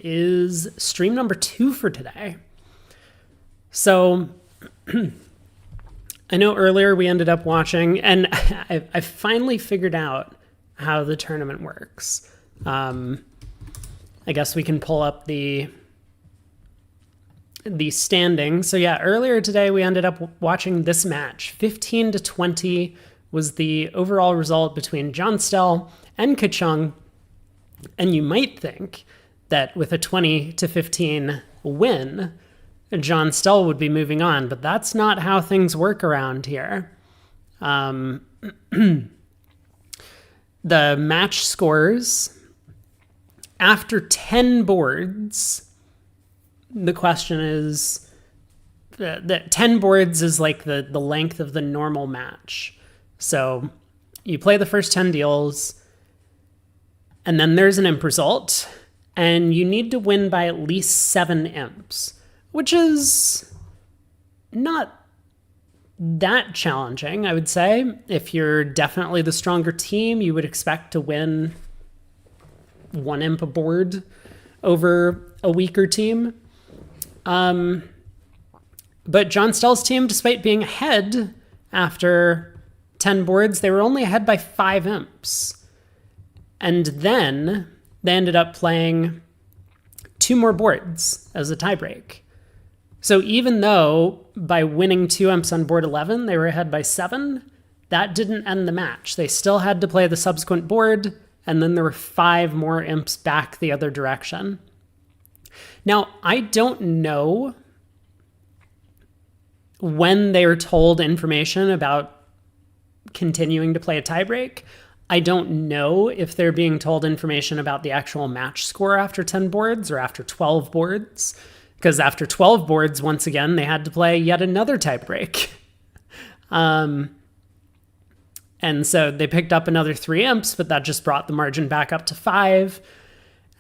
is stream number 2 for today. So I know earlier we ended up watching, and I finally figured out how the tournament works. I guess we can pull up the standings. So yeah, earlier today we ended up watching this match. 15-20 was the overall result between John Stell and Kachung. And you might think that with a 20-15 win, John Stell would be moving on, but that's not how things work around here. The match scores after 10 boards. The question is that 10 boards is like the length of the normal match. So you play the first 10 deals, and then there's an imp result, and you need to win by at least 7 imps, which is not that challenging, I would say. If you're definitely the stronger team, you would expect to win 1 imp a board over a weaker team. But John Stell's team, despite being ahead after 10 boards, they were only ahead by 5 imps. And then they ended up playing 2 more boards as a tiebreak. So even though by winning 2 imps on board 11, they were ahead by 7, that didn't end the match. They still had to play the subsequent board, and then there were 5 more imps back the other direction. Now, I don't know when they were told information about continuing to play a tiebreak. I don't know if they're being told information about the actual match score after 10 boards or after 12 boards, because after 12 boards, once again, they had to play yet another tiebreak. And so they picked up another 3 imps, but that just brought the margin back up to 5.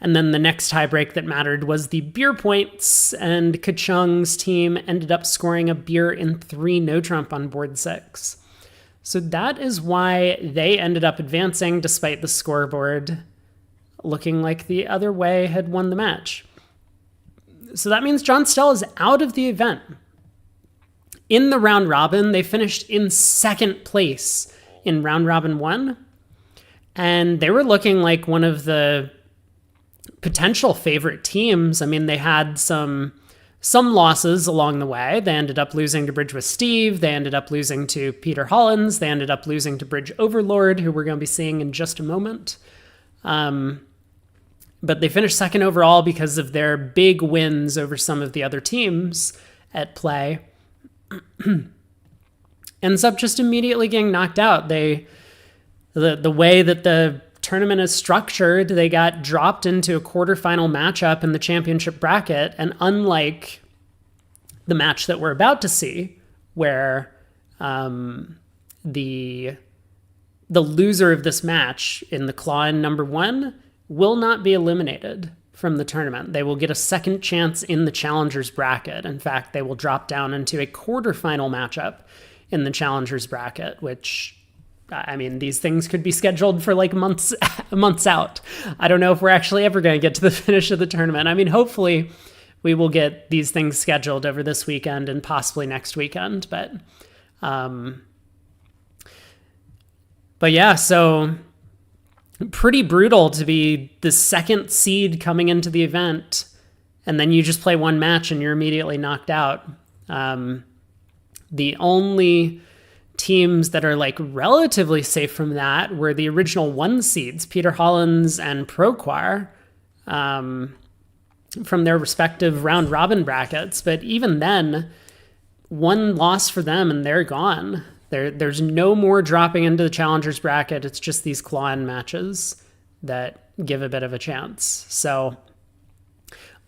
And then the next tiebreak that mattered was the beer points, and Kachung's team ended up scoring a beer in 3 no trump on board 6. So that is why they ended up advancing despite the scoreboard looking like the other way had won the match. So that means John Stell is out of the event. In the round robin, they finished in 2nd place in round robin 1. And they were looking like one of the potential favorite teams. I mean, they had some losses along the way. They ended up losing to Bridge with Steve. They ended up losing to Peter Hollins. They ended up losing to Bridge Overlord, who we're going to be seeing in just a moment. But they finished 2nd overall because of their big wins over some of the other teams at play. Ends up just immediately getting knocked out. The way that the tournament is structured, they got dropped into a quarterfinal matchup in the championship bracket, and unlike the match that we're about to see, where the loser of this match in the claw-in number 1 will not be eliminated from the tournament. They will get a second chance in the challengers bracket. In fact, they will drop down into a quarterfinal matchup in the challengers bracket, which, I mean, these things could be scheduled for like months out. I don't know if we're actually ever going to get to the finish of the tournament. I mean, hopefully we will get these things scheduled over this weekend and possibly next weekend. But yeah, so pretty brutal to be the 2nd seed coming into the event, and then you just play 1 match and you're immediately knocked out. The only teams that are like relatively safe from that were the original 1 seeds, Peter Hollins and Proquar, from their respective round robin brackets. But even then, 1 loss for them and they're gone. There's no more dropping into the challengers bracket. It's just these claw-in matches that give a bit of a chance. So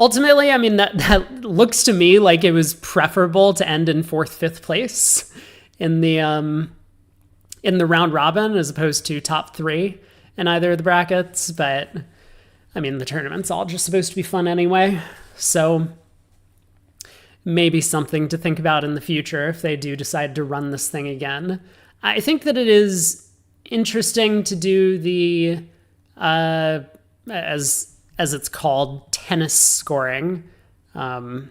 ultimately, I mean, that looks to me like it was preferable to end in 4th, 5th place in the round robin as opposed to top 3 in either of the brackets. But I mean, the tournament's all just supposed to be fun anyway. So maybe something to think about in the future if they do decide to run this thing again. I think that it is interesting to do the as as it's called, tennis scoring. The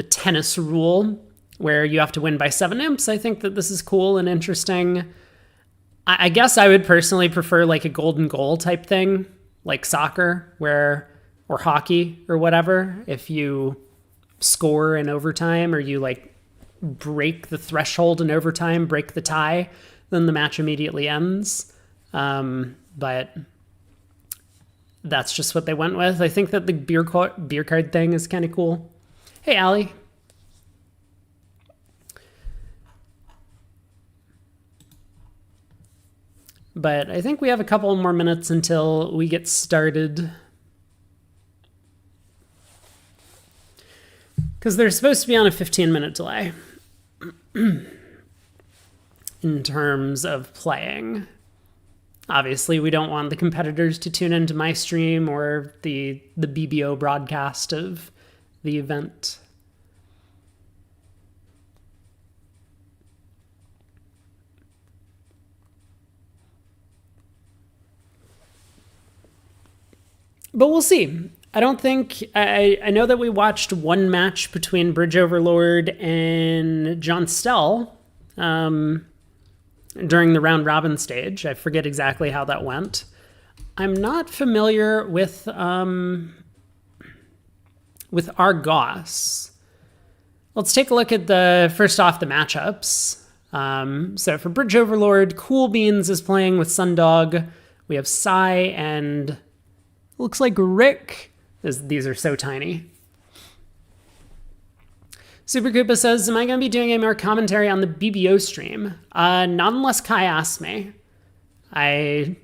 tennis rule, where you have to win by 7 imps. I think that this is cool and interesting. I guess I would personally prefer like a golden goal type thing, like soccer, or hockey or whatever. If you score in overtime, or you like break the threshold in overtime, break the tie, then the match immediately ends. But that's just what they went with. I think that the beer card thing is kind of cool. Hey, Allie. But I think we have a couple more minutes until we get started. Because they're supposed to be on a 15-minute delay in terms of playing. Obviously, we don't want the competitors to tune into my stream or the BBO broadcast of the event. But we'll see. I don't think... I know that we watched one match between Bridge Overlord and John Stell during the round robin stage. I forget exactly how that went. I'm not familiar with Argos. Let's take a look at the matchups. So for Bridge Overlord, Cool Beans is playing with Sundog. We have Sai and looks like Rick. These are so tiny. Super Koopa says, am I going to be doing any more commentary on the BBO stream? Not unless Kai asks me. I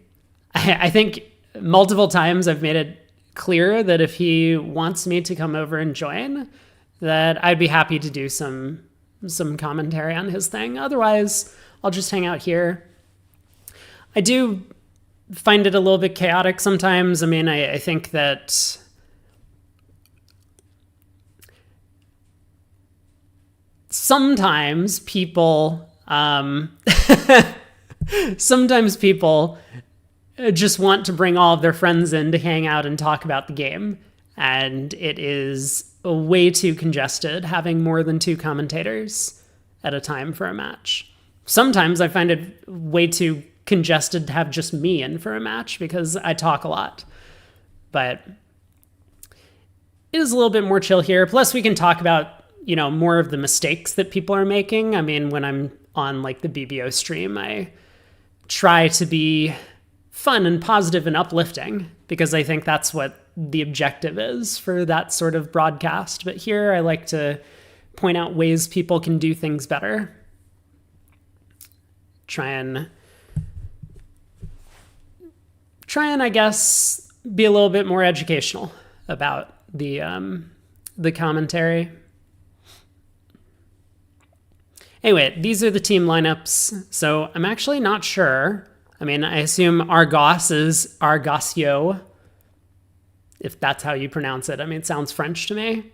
think multiple times I've made it clear that if he wants me to come over and join, that I'd be happy to do some commentary on his thing. Otherwise, I'll just hang out here. I do find it a little bit chaotic sometimes. I mean, I think that sometimes people just want to bring all of their friends in to hang out and talk about the game. And it is way too congested having more than 2 commentators at a time for a match. Sometimes I find it way too congested to have just me in for a match because I talk a lot. But it is a little bit more chill here. Plus we can talk about, more of the mistakes that people are making. I mean, when I'm on like the BBO stream, I try to be fun and positive and uplifting because I think that's what the objective is for that sort of broadcast. But here I like to point out ways people can do things better. Try and I guess, be a little bit more educational about the commentary. Anyway, these are the team lineups. So I'm actually not sure. I mean, I assume Argos is Argosio, if that's how you pronounce it. I mean, it sounds French to me.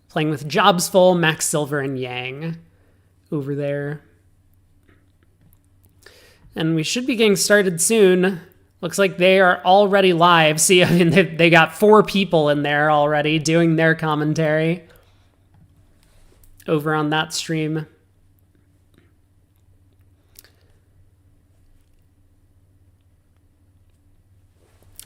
Playing with Jobsful, Max Silver, and Yang over there. And we should be getting started soon. Looks like they are already live. See, I mean, they got 4 people in there already doing their commentary over on that stream.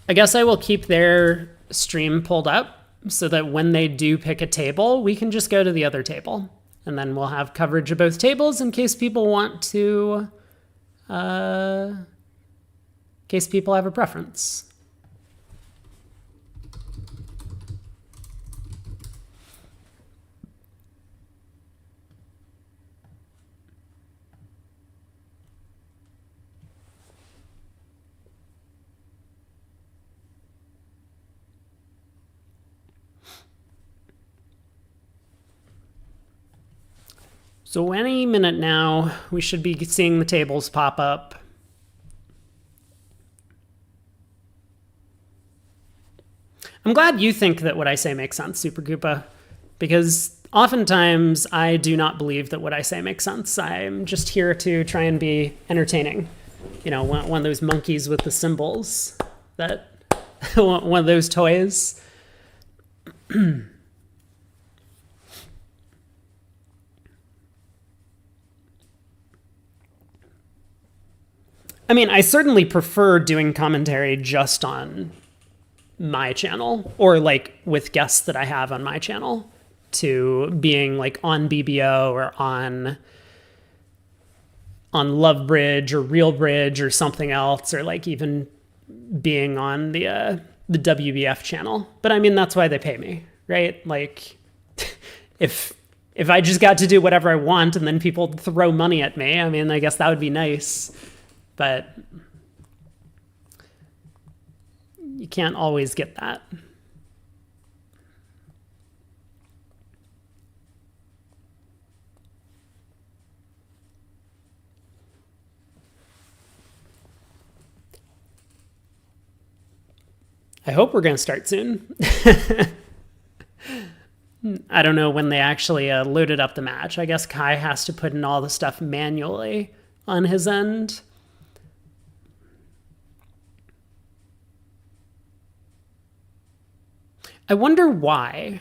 I guess I will keep their stream pulled up so that when they do pick a table, we can just go to the other table. And then we'll have coverage of both tables in case people want to... in case people have a preference. So any minute now, we should be seeing the tables pop up. I'm glad you think that what I say makes sense, Super Koopa, because oftentimes I do not believe that what I say makes sense. I'm just here to try and be entertaining. one of those monkeys with the symbols, that one of those toys. I mean, I certainly prefer doing commentary just on my channel, or like with guests that I have on my channel, to being like on BBO or on Love Bridge or Real Bridge or something else, or like even being on the WBF channel. But I mean, that's why they pay me, right? Like, if I just got to do whatever I want and then people throw money at me, I mean, I guess that would be nice. But you can't always get that. I hope we're going to start soon. I don't know when they actually loaded up the match. I guess Kai has to put in all the stuff manually on his end. I wonder why.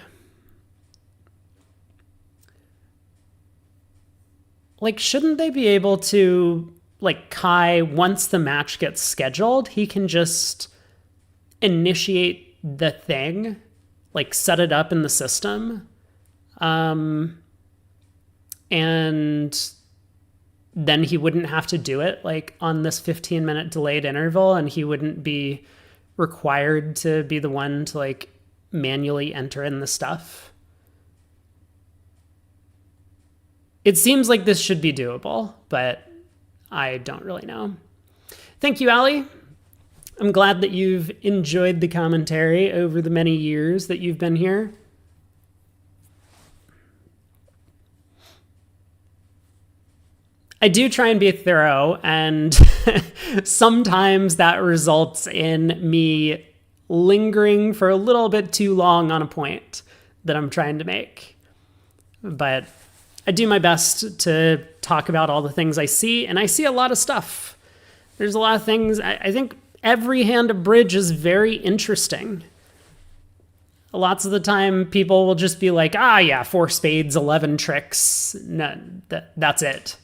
Like, shouldn't they be able to, like, Kai, once the match gets scheduled, he can just initiate the thing, like set it up in the system, and then he wouldn't have to do it like on this 15-minute delayed interval, and he wouldn't be required to be the one to like manually enter in the stuff. It seems like this should be doable, but I don't really know. Thank you, Allie. I'm glad that you've enjoyed the commentary over the many years that you've been here. I do try and be thorough, and sometimes that results in me lingering for a little bit too long on a point that I'm trying to make. But I do my best to talk about all the things I see, and I see a lot of stuff. There's a lot of things. I think every hand of bridge is very interesting. Lots of the time, people will just be like, yeah, 4 spades, 11 tricks. No, that's it.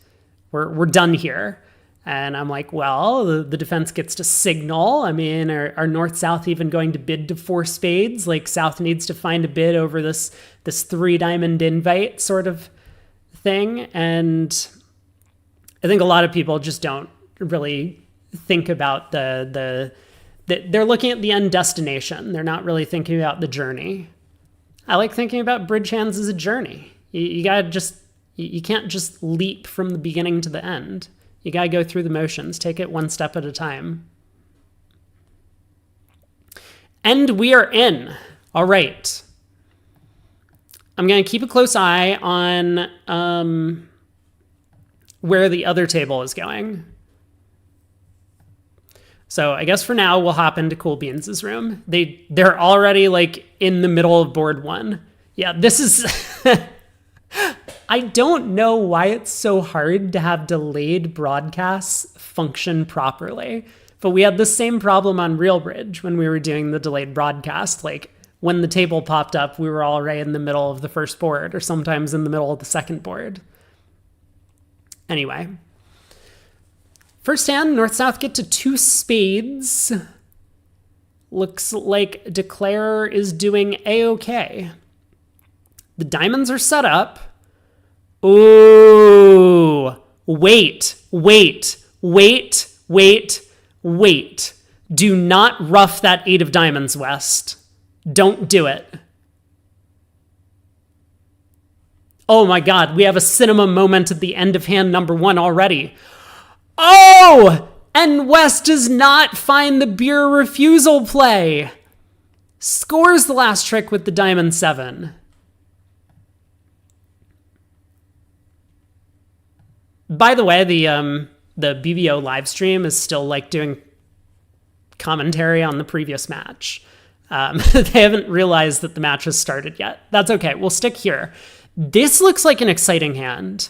We're done here. And I'm like, well, the defense gets to signal. I mean, are North-South even going to bid to 4 spades? Like, South needs to find a bid over this 3-diamond invite sort of thing. And I think a lot of people just don't really think about they're looking at the end destination. They're not really thinking about the journey. I like thinking about bridge hands as a journey. You can't just leap from the beginning to the end. You got to go through the motions. Take it one step at a time. And we are in. All right. I'm going to keep a close eye on where the other table is going. So I guess for now, we'll hop into Cool Beans' room. They're already like in the middle of board 1. Yeah, this is... I don't know why it's so hard to have delayed broadcasts function properly, but we had the same problem on Real Bridge when we were doing the delayed broadcast. Like, when the table popped up, we were already in the middle of the first board, or sometimes in the middle of the second board. Anyway. First hand, North-South get to 2 spades. Looks like Declare is doing A-okay. The diamonds are set up. Ooh, wait. Do not rough that 8 of diamonds, West. Don't do it. Oh my God, we have a cinema moment at the end of hand number 1 already. Oh, and West does not find the beer refusal play. Scores the last trick with the diamond 7. By the way, the BBO live stream is still like doing commentary on the previous match. They haven't realized that the match has started yet. That's okay. We'll stick here. This looks like an exciting hand.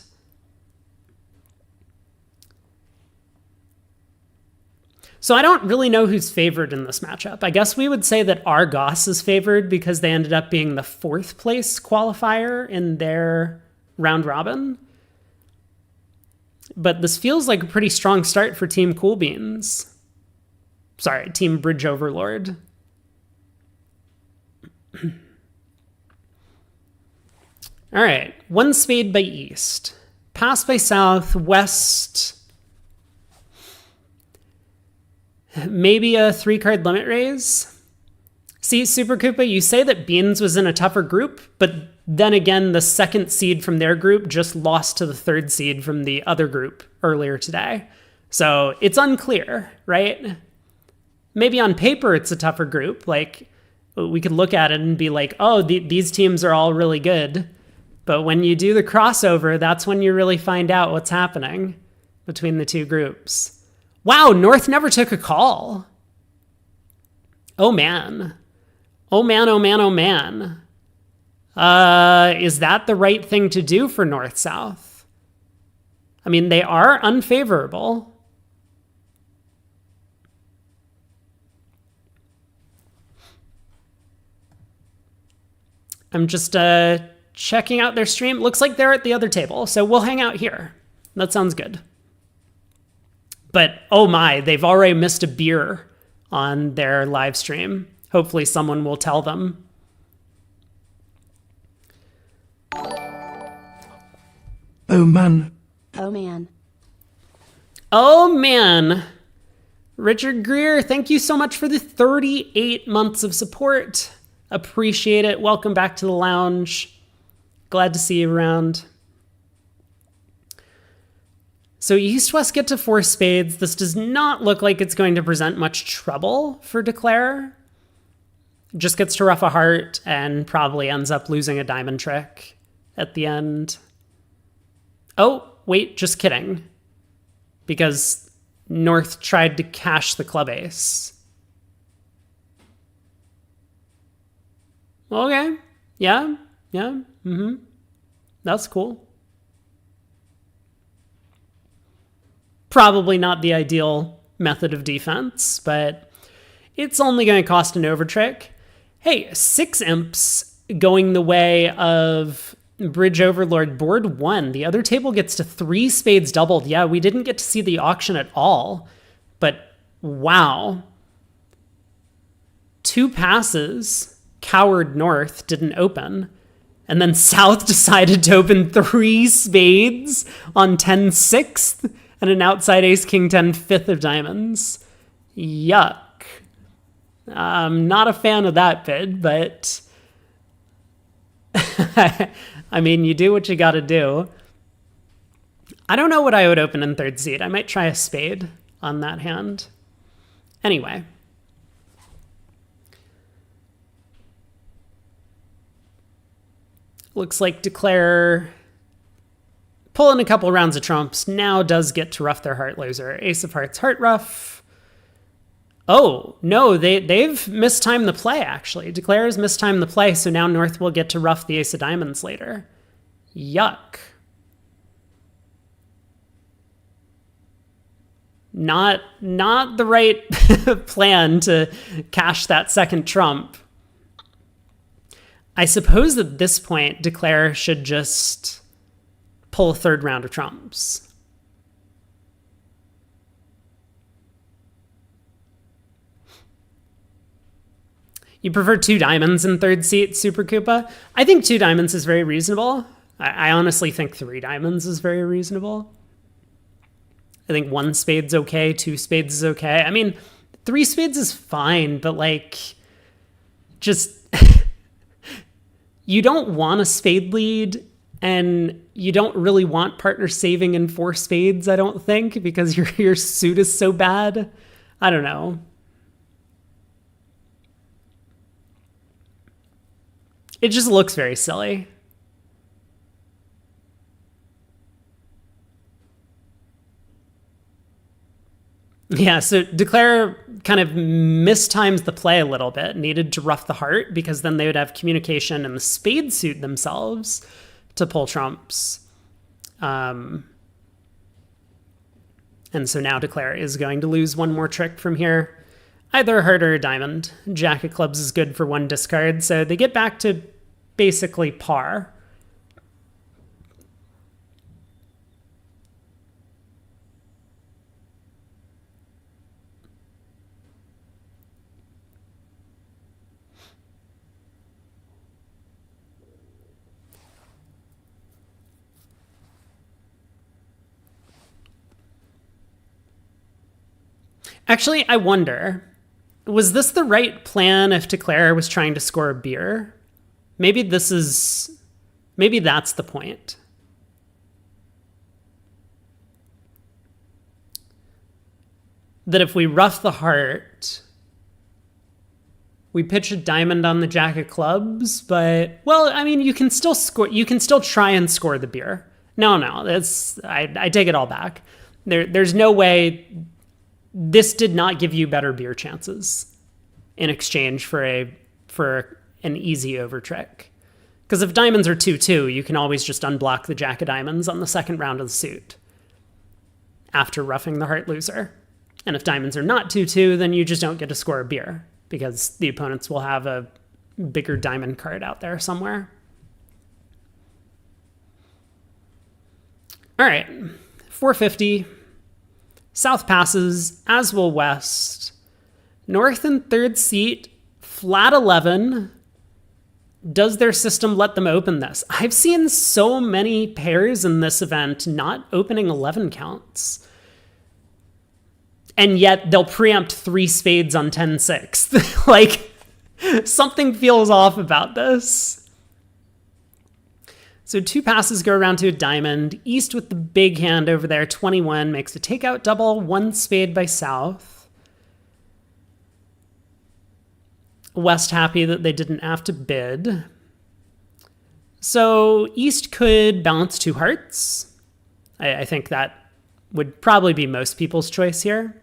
So I don't really know who's favored in this matchup. I guess we would say that Argos is favored because they ended up being the 4th place qualifier in their round robin. But this feels like a pretty strong start for Team Cool Beans. Sorry, Team Bridge Overlord. All right, 1 spade by East. Pass by South, West. Maybe a 3-card limit raise. See, Super Koopa, you say that Beans was in a tougher group, but then again, the 2nd seed from their group just lost to the 3rd seed from the other group earlier today. So it's unclear, right? Maybe on paper it's a tougher group. Like, we could look at it and be like, oh, these teams are all really good. But when you do the crossover, that's when you really find out what's happening between the two groups. Wow, North never took a call. Oh, man. Oh, man, oh, man, oh, man. Is that the right thing to do for North-South? I mean, they are unfavorable. I'm just checking out their stream. Looks like they're at the other table, so we'll hang out here. That sounds good. But, oh my, they've already missed a beer on their live stream. Hopefully someone will tell them. Oh man. Oh man. Oh man. Richard Greer, thank you so much for the 38 months of support. Appreciate it. Welcome back to the lounge. Glad to see you around. So East-West get to 4 spades. This does not look like it's going to present much trouble for Declare. Just gets to ruff a heart and probably ends up losing a diamond trick at the end. Oh, wait, just kidding. Because North tried to cash the club ace. Okay, yeah, that's cool. Probably not the ideal method of defense, but it's only going to cost an overtrick. Hey, 6 imps going the way of Bridge Overlord board 1. The other table gets to 3 spades doubled. Yeah, we didn't get to see the auction at all, but wow. 2 passes, Coward North didn't open. And then South decided to open 3 spades on 10-6th and an outside ace king 10 5th of diamonds. Yuck. I'm not a fan of that bid, but I mean, you do what you gotta do. I don't know what I would open in 3rd seed. I might try a spade on that hand. Anyway. Looks like Declare pulling a couple rounds of trumps now does get to ruff their heart loser. Ace of hearts, heart ruff. Oh, no, they've mistimed the play, actually. Declare's mistimed the play, so now North will get to ruff the ace of diamonds later. Yuck. Not the right plan to cash that second trump. I suppose at this point, Declare should just pull a 3rd round of trumps. You prefer 2 diamonds in 3rd seat, Super Koopa? I think 2 diamonds is very reasonable. I honestly think 3 diamonds is very reasonable. I think 1 spade's okay, 2 spades is okay. I mean, 3 spades is fine, but like, just you don't want a spade lead, and you don't really want partner saving in 4 spades, I don't think, because your suit is so bad. I don't know. It just looks very silly. Yeah, so Declare kind of mistimes the play a little bit, needed to ruff the heart because then they would have communication and the spade suit themselves to pull trumps. And so now Declare is going to lose one more trick from here. Either a heart or a diamond. Jack of clubs is good for one discard, so they get back to basically par. Actually, I wonder, was this the right plan if Declare was trying to score a beer? Maybe that's the point. That if we rough the heart, we pitch a diamond on the Jack of clubs, but, well, I mean, you can still try and score the beer. No, I take it all back. There's no way. This did not give you better beer chances in exchange for an easy over trick. Because if diamonds are 2-2, you can always just unblock the Jack of diamonds on the second round of the suit after roughing the heart loser. And if diamonds are not 2-2, then you just don't get to score a beer because the opponents will have a bigger diamond card out there somewhere. All right, 450. South passes, as will West. North in third seat, flat 11. Does their system let them open this? I've seen so many pairs in this event not opening 11 counts. And yet they'll preempt 3 spades on 10-6. Like, something feels off about this. So 2 passes go around to a diamond. East with the big hand over there, 21, makes a takeout double, 1 spade by South. West happy that they didn't have to bid. So East could balance 2 hearts. I think that would probably be most people's choice here.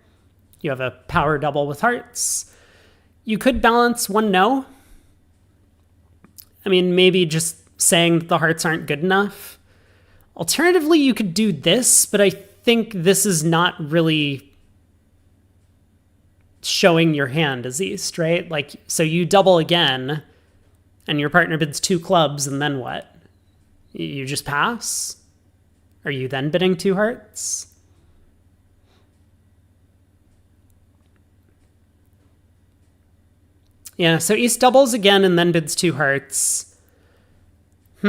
You have a power double with hearts. You could balance 1 no. I mean, maybe just saying that the hearts aren't good enough. Alternatively, you could do this, but I think this is not really showing your hand as East, right? Like, so you double again, and your partner bids 2 clubs, and then what? You just pass? Are you then bidding 2 hearts? Yeah, so East doubles again and then bids 2 hearts. I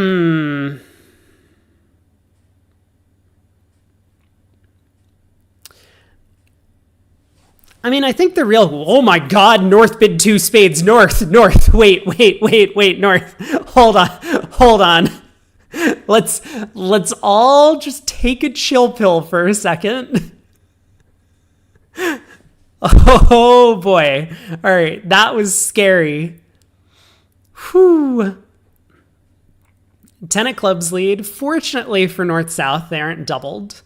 mean, I think the real, oh my God, North bid 2 spades, North, wait, North, hold on. Let's all just take a chill pill for a second. Oh boy. All right, that was scary. Whew. 10 of clubs lead. Fortunately for North-South, they aren't doubled.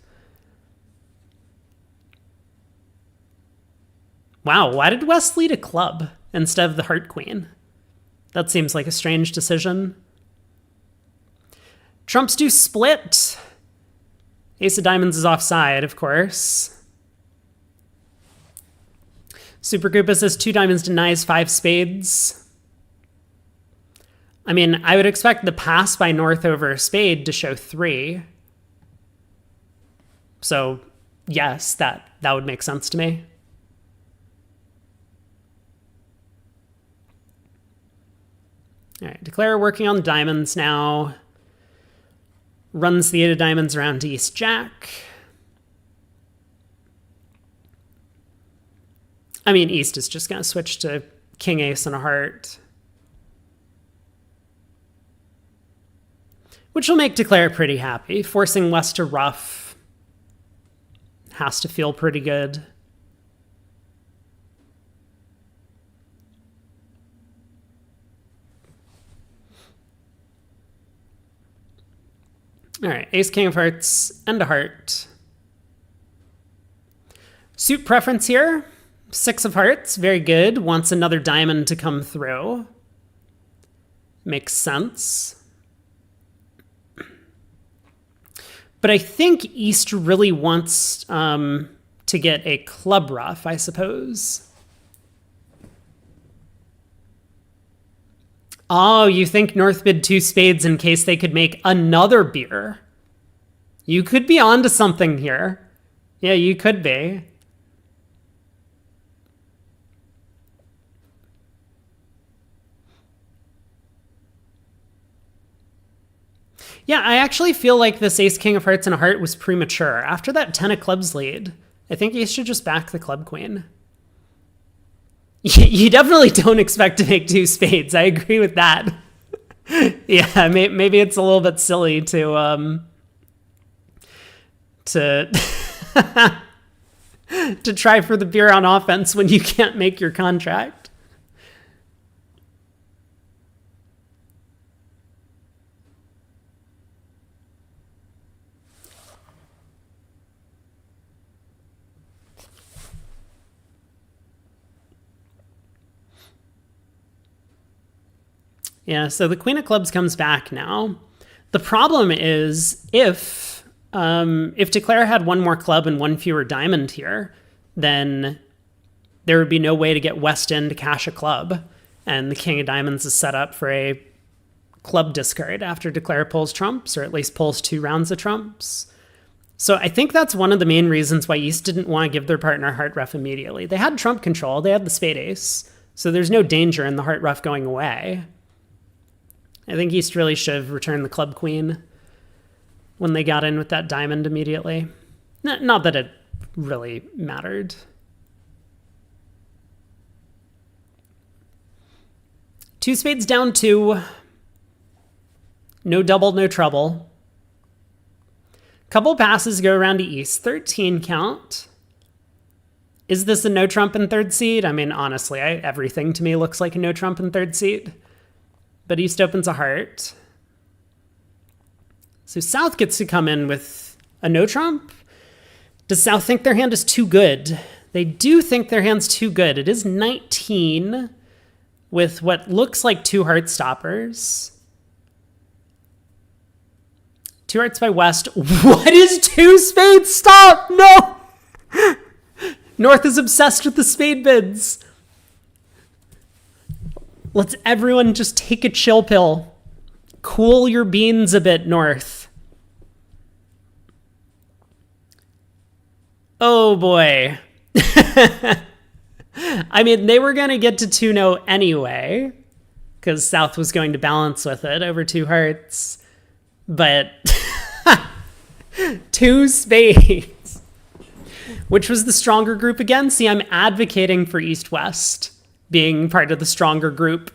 Wow, why did West lead a club instead of the heart queen? That seems like a strange decision. Trumps do split. Ace of diamonds is offside, of course. Super Koopa says 2 diamonds denies 5 spades. I mean, I would expect the pass by North over a spade to show 3. So, yes, that would make sense to me. All right, Declare working on diamonds now. Runs the 8 of diamonds around to East Jack. I mean, East is just going to switch to King Ace and a heart. Which will make Declare pretty happy. Forcing West to rough has to feel pretty good. All right, Ace, King of Hearts, and a heart. Suit preference here. 6 of hearts, very good. Wants another diamond to come through. Makes sense. But I think East really wants to get a club ruff, I suppose. Oh, you think North bid 2 spades in case they could make another beer? You could be onto something here. Yeah, you could be. Yeah, I actually feel like this ace, king of hearts, and a heart was premature. After that 10 of clubs lead, I think you should just back the club queen. You definitely don't expect to make 2 spades. I agree with that. Yeah, maybe it's a little bit silly to to try for the beer on offense when you can't make your contract. Yeah, so the queen of clubs comes back now. The problem is if Declare had one more club and one fewer diamond here, then there would be no way to get West in to cash a club. And the king of diamonds is set up for a club discard after Declare pulls trumps, or at least pulls 2 rounds of trumps. So I think that's one of the main reasons why East didn't want to give their partner heart ruff immediately. They had trump control, they had the spade ace, so there's no danger in the heart ruff going away. I think East really should have returned the club queen when they got in with that diamond immediately. Not that it really mattered. Two spades down 2. No double, no trouble. Couple passes go around to East. 13 count. Is this a no trump in 3rd seed? I mean, honestly, everything to me looks like a no trump in 3rd seed. But East opens a heart. So South gets to come in with a no trump. Does South think their hand is too good? They do think their hand's too good. It is 19 with what looks like 2 heart stoppers. 2 hearts by West. What is 2 spades? Stop! No! North is obsessed with the spade bids. Let's everyone just take a chill pill. Cool your beans a bit, North. Oh boy. I mean, they were going to get to 2-0 anyway, because South was going to balance with it over 2 hearts. But 2 spades. Which was the stronger group again? See, I'm advocating for East-West being part of the stronger group.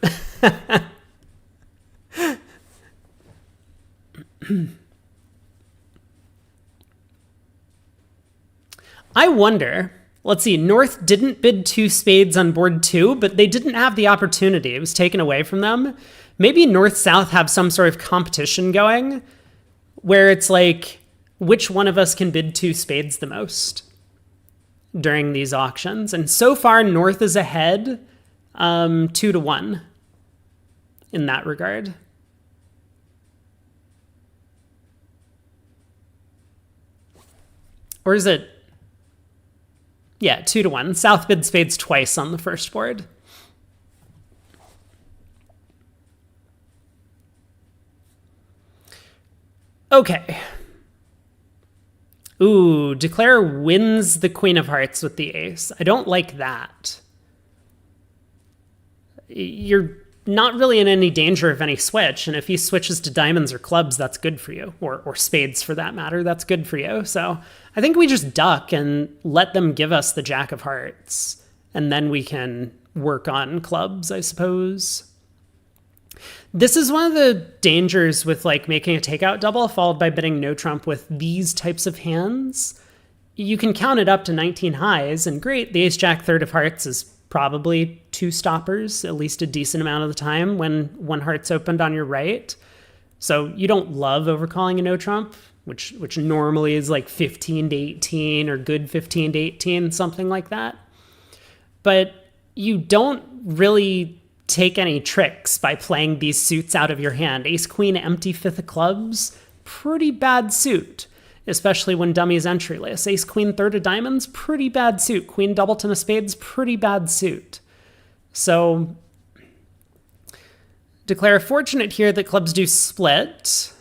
I wonder, let's see, North didn't bid 2 spades on board 2, but they didn't have the opportunity. It was taken away from them. Maybe North-South have some sort of competition going where it's like, which one of us can bid 2 spades the most during these auctions? And so far, North is ahead 2-1 in that regard. Or is it? Yeah, 2-1. South bid spades twice on the first board. Okay. Ooh, Declare wins the Queen of Hearts with the ace. I don't like that. You're not really in any danger of any switch, and if he switches to diamonds or clubs, that's good for you, or spades for that matter, that's good for you. So I think we just duck and let them give us the Jack of Hearts, and then we can work on clubs, I suppose. This is one of the dangers with like making a takeout double followed by bidding no trump with these types of hands. You can count it up to 19 highs, and great, the ace jack 3rd of hearts is probably 2 stoppers, at least a decent amount of the time when 1 heart's opened on your right. So you don't love overcalling a no trump, which normally is like 15 to 18 or good 15 to 18, something like that. But you don't really take any tricks by playing these suits out of your hand. Ace queen empty 5th of clubs, pretty bad suit. especially when dummy's entryless. Ace, queen, third of diamonds, pretty bad suit. Queen, doubleton of spades, pretty bad suit. So declare fortunate here that clubs do split.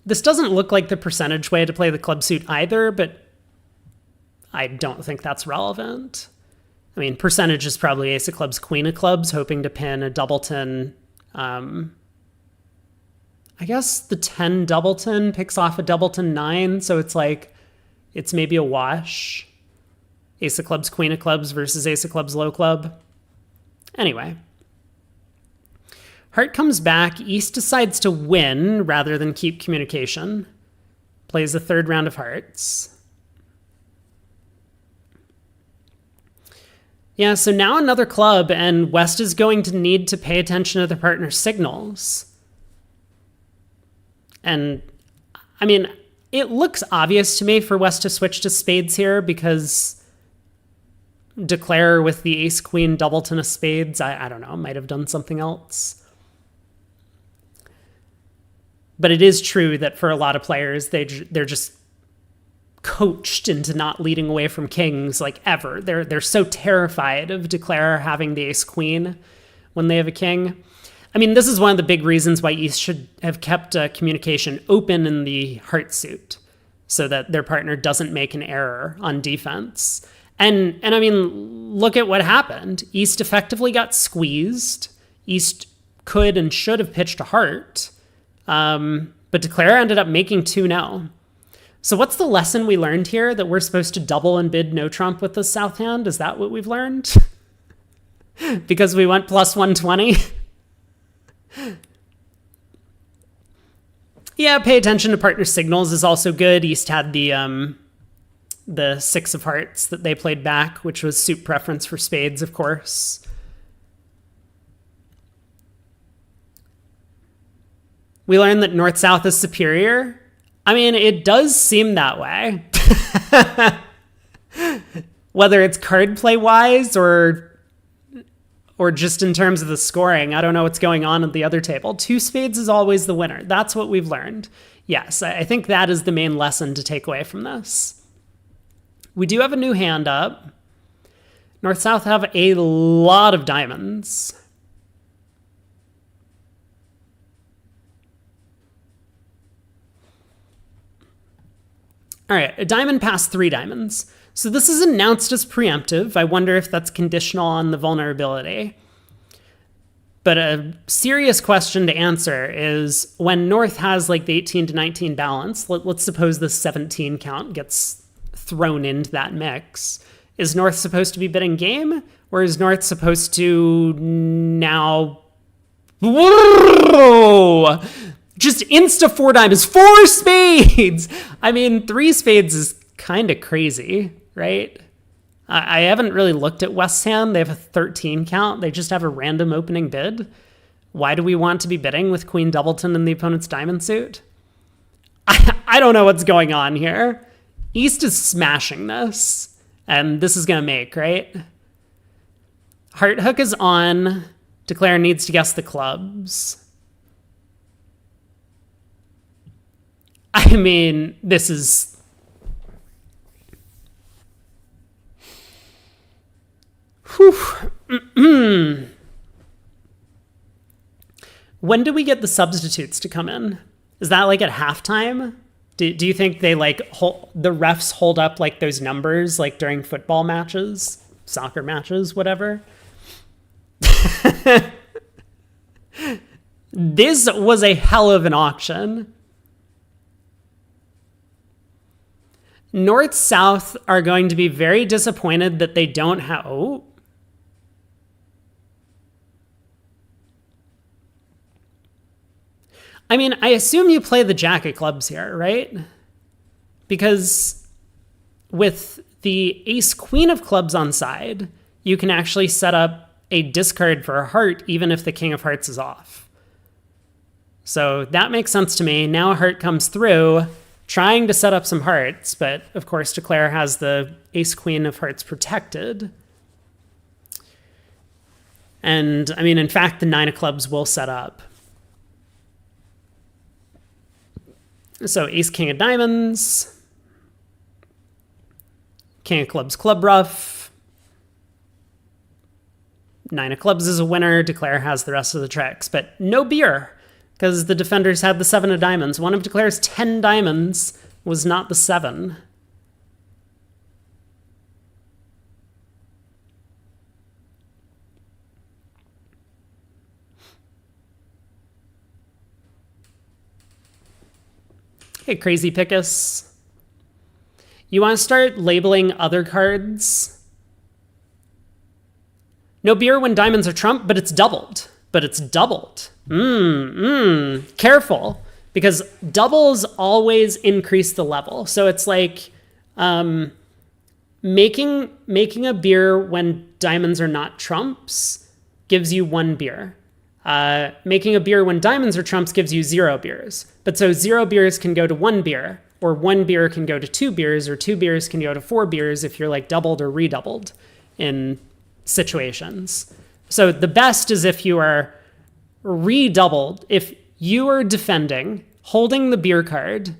This doesn't look like the percentage way to play the club suit either, but I don't think that's relevant. I mean, percentage is probably ace of clubs, queen of clubs, hoping to pin a doubleton. I guess the 10 doubleton picks off a doubleton 9, so it's like, it's maybe a wash. Ace of clubs, queen of clubs versus ace of clubs, low club. Anyway. Heart comes back. East decides to win rather than keep communication. Plays the third round of hearts. Yeah, so now another club, and West is going to need to pay attention to their partner's signals. And, I mean, it looks obvious to me for West to switch to spades here because declare with the ace, queen, doubleton of spades, I don't know, might have done something else. But it is true that for a lot of players, they're just coached into not leading away from kings like ever. They're so terrified of declare having the ace queen when they have a king. I mean, this is one of the big reasons why East should have kept communication open in the heart suit so that their partner doesn't make an error on defense. And I mean, look at what happened. East effectively got squeezed. East could and should have pitched a heart. But declare ended up making 2-0. So what's the lesson we learned here? That we're supposed to double and bid no trump with the south hand? Is that what we've learned? Because we went plus 120? Yeah, pay attention to partner signals is also good. East had the 6 of hearts that they played back, which was suit preference for spades, of course. We learned that north-south is superior. I mean, it does seem that way. Whether it's card play-wise or just in terms of the scoring, I don't know what's going on at the other table. 2 spades is always the winner. That's what we've learned. Yes, I think that is the main lesson to take away from this. We do have a new hand up. North-south have a lot of diamonds. All right, a diamond passed 3 diamonds. So this is announced as preemptive. I wonder if that's conditional on the vulnerability. But a serious question to answer is when North has like the 18 to 19 balance, let's suppose the 17 count gets thrown into that mix. Is North supposed to be bidding game? Or is North supposed to now... Whoa! Just insta 4 diamonds, 4 spades. I mean, 3 spades is kind of crazy, right? I haven't really looked at West's hand. They have a 13 count. They just have a random opening bid. Why do we want to be bidding with queen doubleton in the opponent's diamond suit? I don't know what's going on here. East is smashing this, and this is going to make, right? Heart hook is on. Declare needs to guess the clubs. I mean, this is... Whew. When do we get the substitutes to come in? Is that like at halftime? Do you think they like the refs hold up like those numbers like during football matches, soccer matches, whatever? This was a hell of an auction. North-South are going to be very disappointed that they don't have... Oh. I mean, I assume you play the jack of clubs here, right? Because with the ace-queen of clubs on side, you can actually set up a discard for a heart even if the king of hearts is off. So that makes sense to me. Now a heart comes through, trying to set up some hearts, but of course declare has the ace-queen of hearts protected. And I mean, in fact, the 9 of clubs will set up. So ace, king of diamonds, king of clubs, club ruff, nine of clubs is a winner. Declare has the rest of the tricks, but no beer because the defenders had the seven of diamonds. One of Declare's 10 diamonds was not the seven. Hey, Crazy Pickus. You want to start labeling other cards? No beer when diamonds are trump, but it's doubled. Careful, because doubles always increase the level. So it's like making a beer when diamonds are not trumps gives you one beer. Making a beer when diamonds are trumps gives you 0 beers. But so 0 beers can go to 1 beer, or 1 beer can go to 2 beers, or 2 beers can go to 4 beers if you're like doubled or redoubled in situations. So the best is if you are redoubled, if you are defending, holding the beer card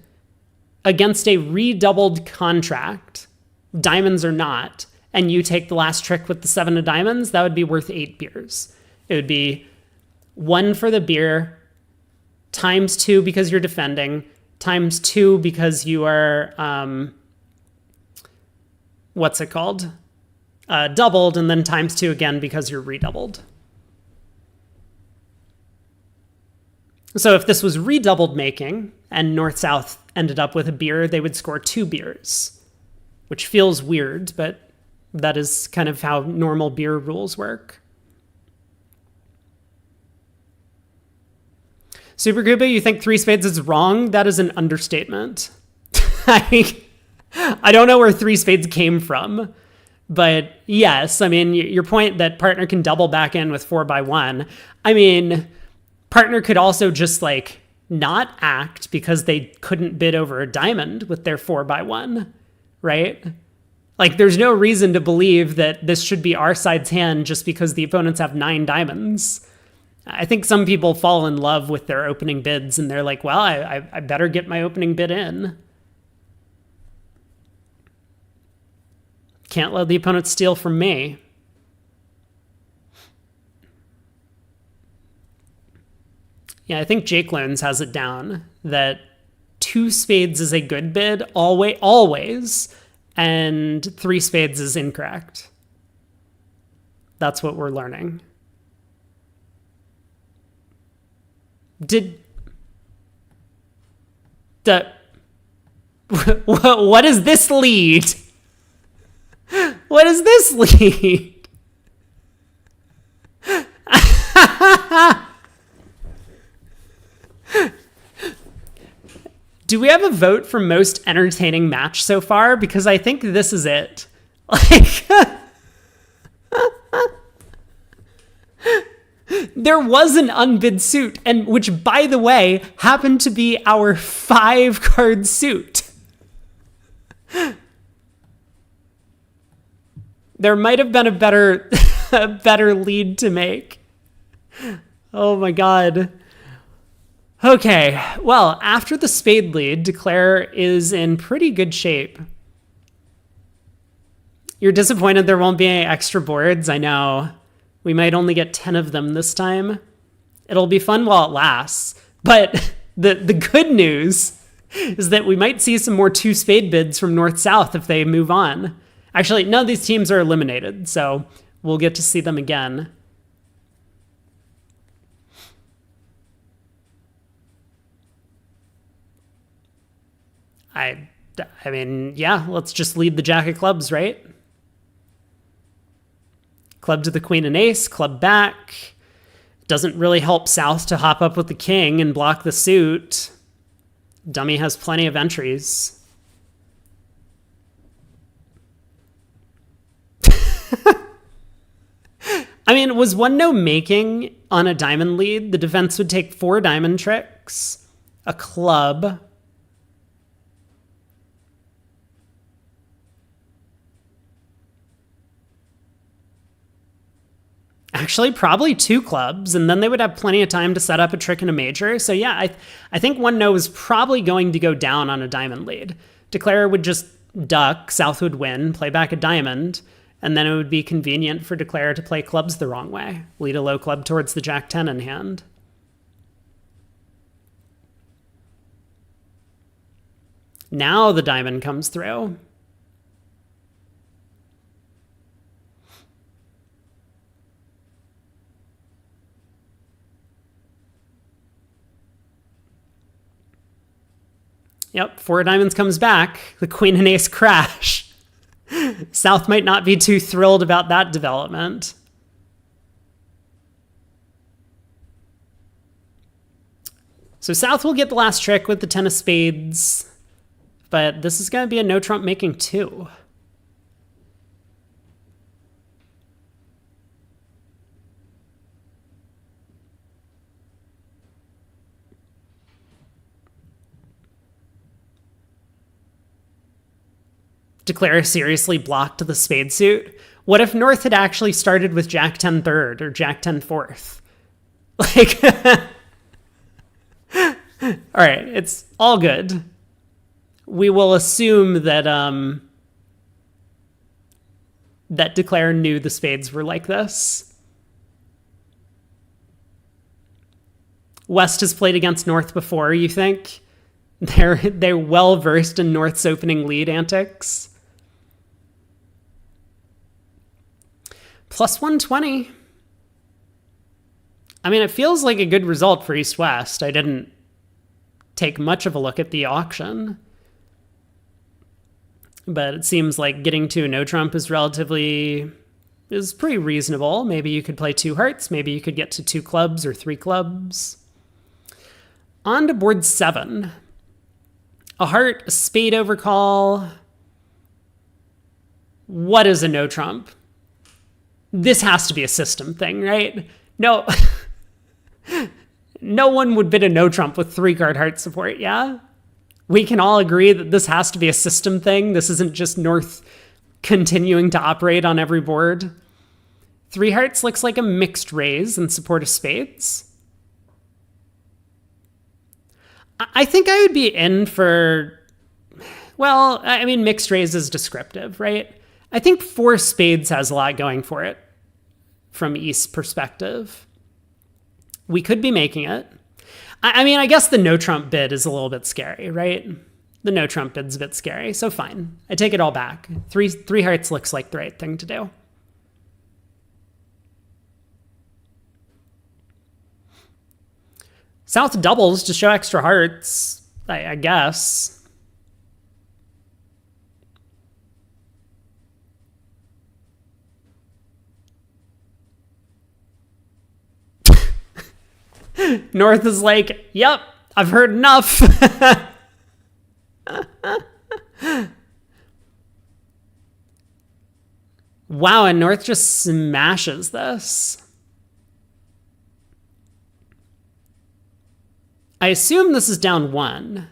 against a redoubled contract, diamonds or not, and you take the last trick with the 7 of diamonds, that would be worth 8 beers. It would be 1 for the beer, times 2 because you're defending, times 2 because you are, doubled, and then times 2 again because you're redoubled. So if this was redoubled making and North-South ended up with a beer, they would score 2 beers, which feels weird, but that is kind of how normal beer rules work. Super Koopa, you think 3 spades is wrong? That is an understatement. I don't know where 3 spades came from, but yes, I mean, your point that partner can double back in with 4x1. I mean, partner could also just like not act because they couldn't bid over a diamond with their 4x1, right? Like, there's no reason to believe that this should be our side's hand just because the opponents have 9 diamonds. I think some people fall in love with their opening bids and they're like, well, I better get my opening bid in. Can't let the opponent steal from me. Yeah, I think Jake Loans has it down that 2 spades is a good bid, always, and 3 spades is incorrect. That's what we're learning. What does this lead? What does this lead? Do we have a vote for most entertaining match so far? Because I think this is it. Like, there was an unbid suit, and which, by the way, happened to be our 5-card suit. There might have been a better lead to make. Oh my god. Okay, well, after the spade lead, Declare is in pretty good shape. You're disappointed there won't be any extra boards? I know. We might only get 10 of them this time. It'll be fun while it lasts. But the good news is that we might see some more 2 spade bids from North-South if they move on. Actually, none of these teams are eliminated, so we'll get to see them again. I mean, yeah, let's just lead the Jack of clubs, right? Club to the queen and ace, club back. Doesn't really help South to hop up with the king and block the suit. Dummy has plenty of entries. I mean, was 1-no making on a diamond lead? The defense would take 4 diamond tricks, a club. Actually, probably 2 clubs, and then they would have plenty of time to set up a trick and a major. So yeah, I think 1-0 is probably going to go down on a diamond lead. Declare would just duck, South would win, play back a diamond, and then it would be convenient for Declare to play clubs the wrong way, lead a low club towards the Jack-10 in hand. Now the diamond comes through. Yep, 4 diamonds comes back. The queen and ace crash. South might not be too thrilled about that development. So South will get the last trick with the 10 of spades, but this is going to be a no trump making 2. Declare seriously blocked the spade suit. What if North had actually started with Jack-10 third or Jack-10 fourth? Like, all right, it's all good. We will assume that that Declare knew the spades were like this. West has played against North before, you think? They're well versed in North's opening lead antics. Plus 120. I mean, it feels like a good result for East-West. I didn't take much of a look at the auction, but it seems like getting to a no trump is pretty reasonable. Maybe you could play 2 hearts. Maybe you could get to 2 clubs or 3 clubs. On to board 7. A heart, a spade overcall. What is a no trump? This has to be a system thing, right? No, no one would bid a no trump with 3-card heart support, yeah? We can all agree that this has to be a system thing. This isn't just North continuing to operate on every board. 3 hearts looks like a mixed raise in support of spades. I think I would be in for, well, I mean, mixed raise is descriptive, right? I think 4 spades has a lot going for it from East's perspective. We could be making it. I mean, I guess the no trump bid is a little bit scary, right? The no trump bid's a bit scary, so fine. I take it all back. 3 hearts looks like the right thing to do. South doubles to show extra hearts, I guess. North is like, yep, I've heard enough. Wow, and North just smashes this. I assume this is down 1.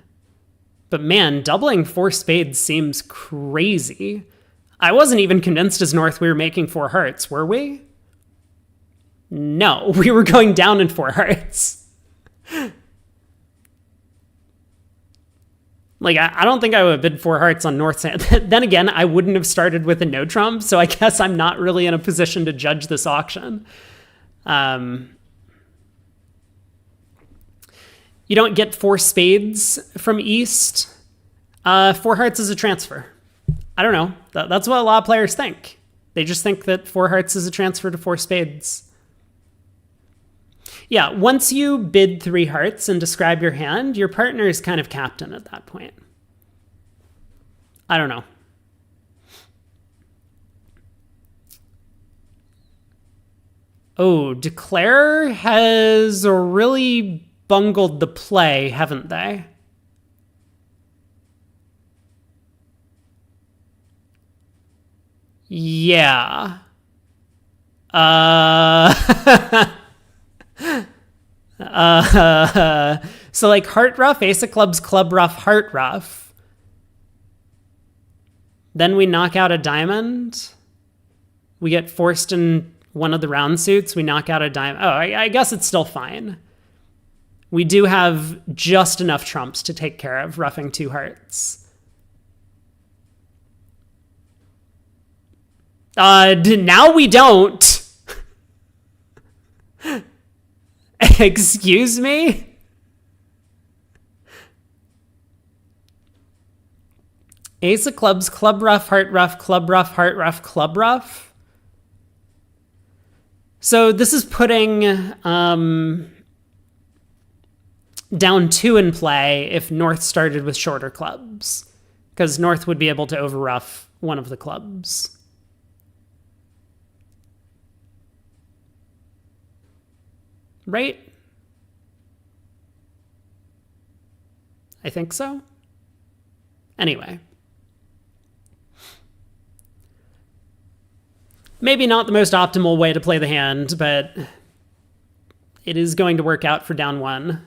But man, doubling 4 spades seems crazy. I wasn't even convinced as North we were making 4 hearts, were we? No, we were going down in 4 hearts. Like, I don't think I would have bid 4 hearts on North's hand. Then again, I wouldn't have started with a no trump, so I guess I'm not really in a position to judge this auction. You don't get 4 spades from East. 4 hearts is a transfer. I don't know. That's what a lot of players think. They just think that 4 hearts is a transfer to 4 spades. Yeah, once you bid 3 hearts and describe your hand, your partner is kind of captain at that point. I don't know. Oh, Declare has really bungled the play, haven't they? Yeah. So like heart rough, ace of clubs, club rough, heart rough. Then we knock out a diamond. We get forced in one of the round suits, we knock out a diamond. Oh, I guess it's still fine. We do have just enough trumps to take care of roughing 2 hearts. Now we don't. Excuse me? Ace of clubs, club rough, heart rough, club rough, heart rough, club rough. So this is putting down 2 in play if North started with shorter clubs, because North would be able to overrough one of the clubs. Right? I think so. Anyway. Maybe not the most optimal way to play the hand, but it is going to work out for down 1.